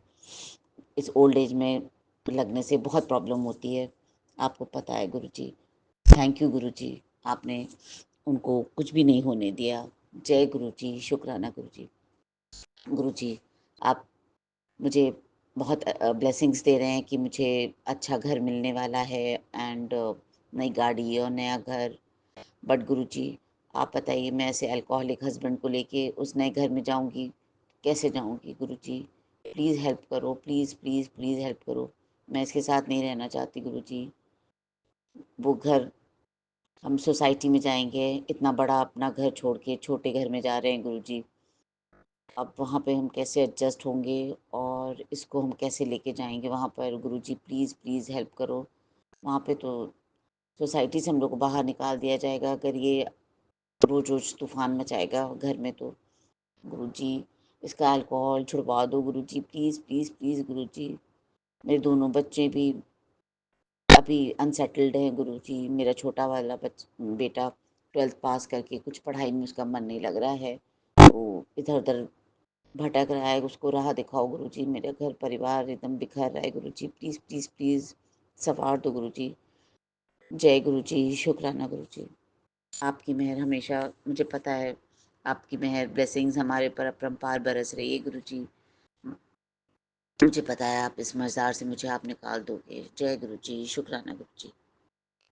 इस ओल्ड एज में लगने से बहुत प्रॉब्लम होती है, आपको पता है गुरुजी। थैंक यू गुरुजी, आपने उनको कुछ भी नहीं होने दिया। जय गुरुजी। शुक्राना गुरुजी। गुरुजी, आप मुझे बहुत ब्लेसिंग्स दे रहे हैं कि मुझे अच्छा घर मिलने वाला है एंड नई गाड़ी और नया घर। बट गुरुजी, आप बताइए, मैं ऐसे अल्कोहलिक हस्बैंड को लेके उस नए घर में जाऊंगी, कैसे जाऊंगी गुरुजी? प्लीज़ हेल्प करो, प्लीज़ प्लीज़ प्लीज़ हेल्प करो। मैं इसके साथ नहीं रहना चाहती गुरुजी। वो घर, हम सोसाइटी में जाएंगे, इतना बड़ा अपना घर छोड़ के छोटे घर में जा रहे हैं गुरुजी। अब वहाँ पे हम कैसे एडजस्ट होंगे और इसको हम कैसे लेके जाएंगे वहाँ पर? गुरुजी प्लीज़ प्लीज़ हेल्प करो। वहाँ पे तो सोसाइटी से हम लोग को बाहर निकाल दिया जाएगा अगर ये रोज़ रोज़ तूफान मचाएगा घर में तो। गुरुजी, इसका अल्कोहल छुड़वा दो गुरुजी, प्लीज़ प्लीज़ प्लीज़ गुरुजी। मेरे दोनों बच्चे भी अभी अनसेटल्ड हैं गुरुजी। मेरा छोटा वाला बेटा 12th पास करके कुछ पढ़ाई में उसका मन नहीं लग रहा है, वो इधर उधर भटक रहा है, उसको राह दिखाओ गुरुजी। मेरा घर परिवार एकदम बिखर रहा है गुरुजी, प्लीज़ प्लीज़ प्लीज़ संवार दो गुरुजी। जय गुरुजी। शुक्राना गुरुजी। आपकी मेहर हमेशा, मुझे पता है आपकी मेहर ब्लेसिंग्स हमारे पर अपरंपार बरस रही है गुरुजी। मुझे पता है आप इस मज़ार से मुझे आप निकाल दोगे। जय गुरुजी। शुक्राना गुरुजी।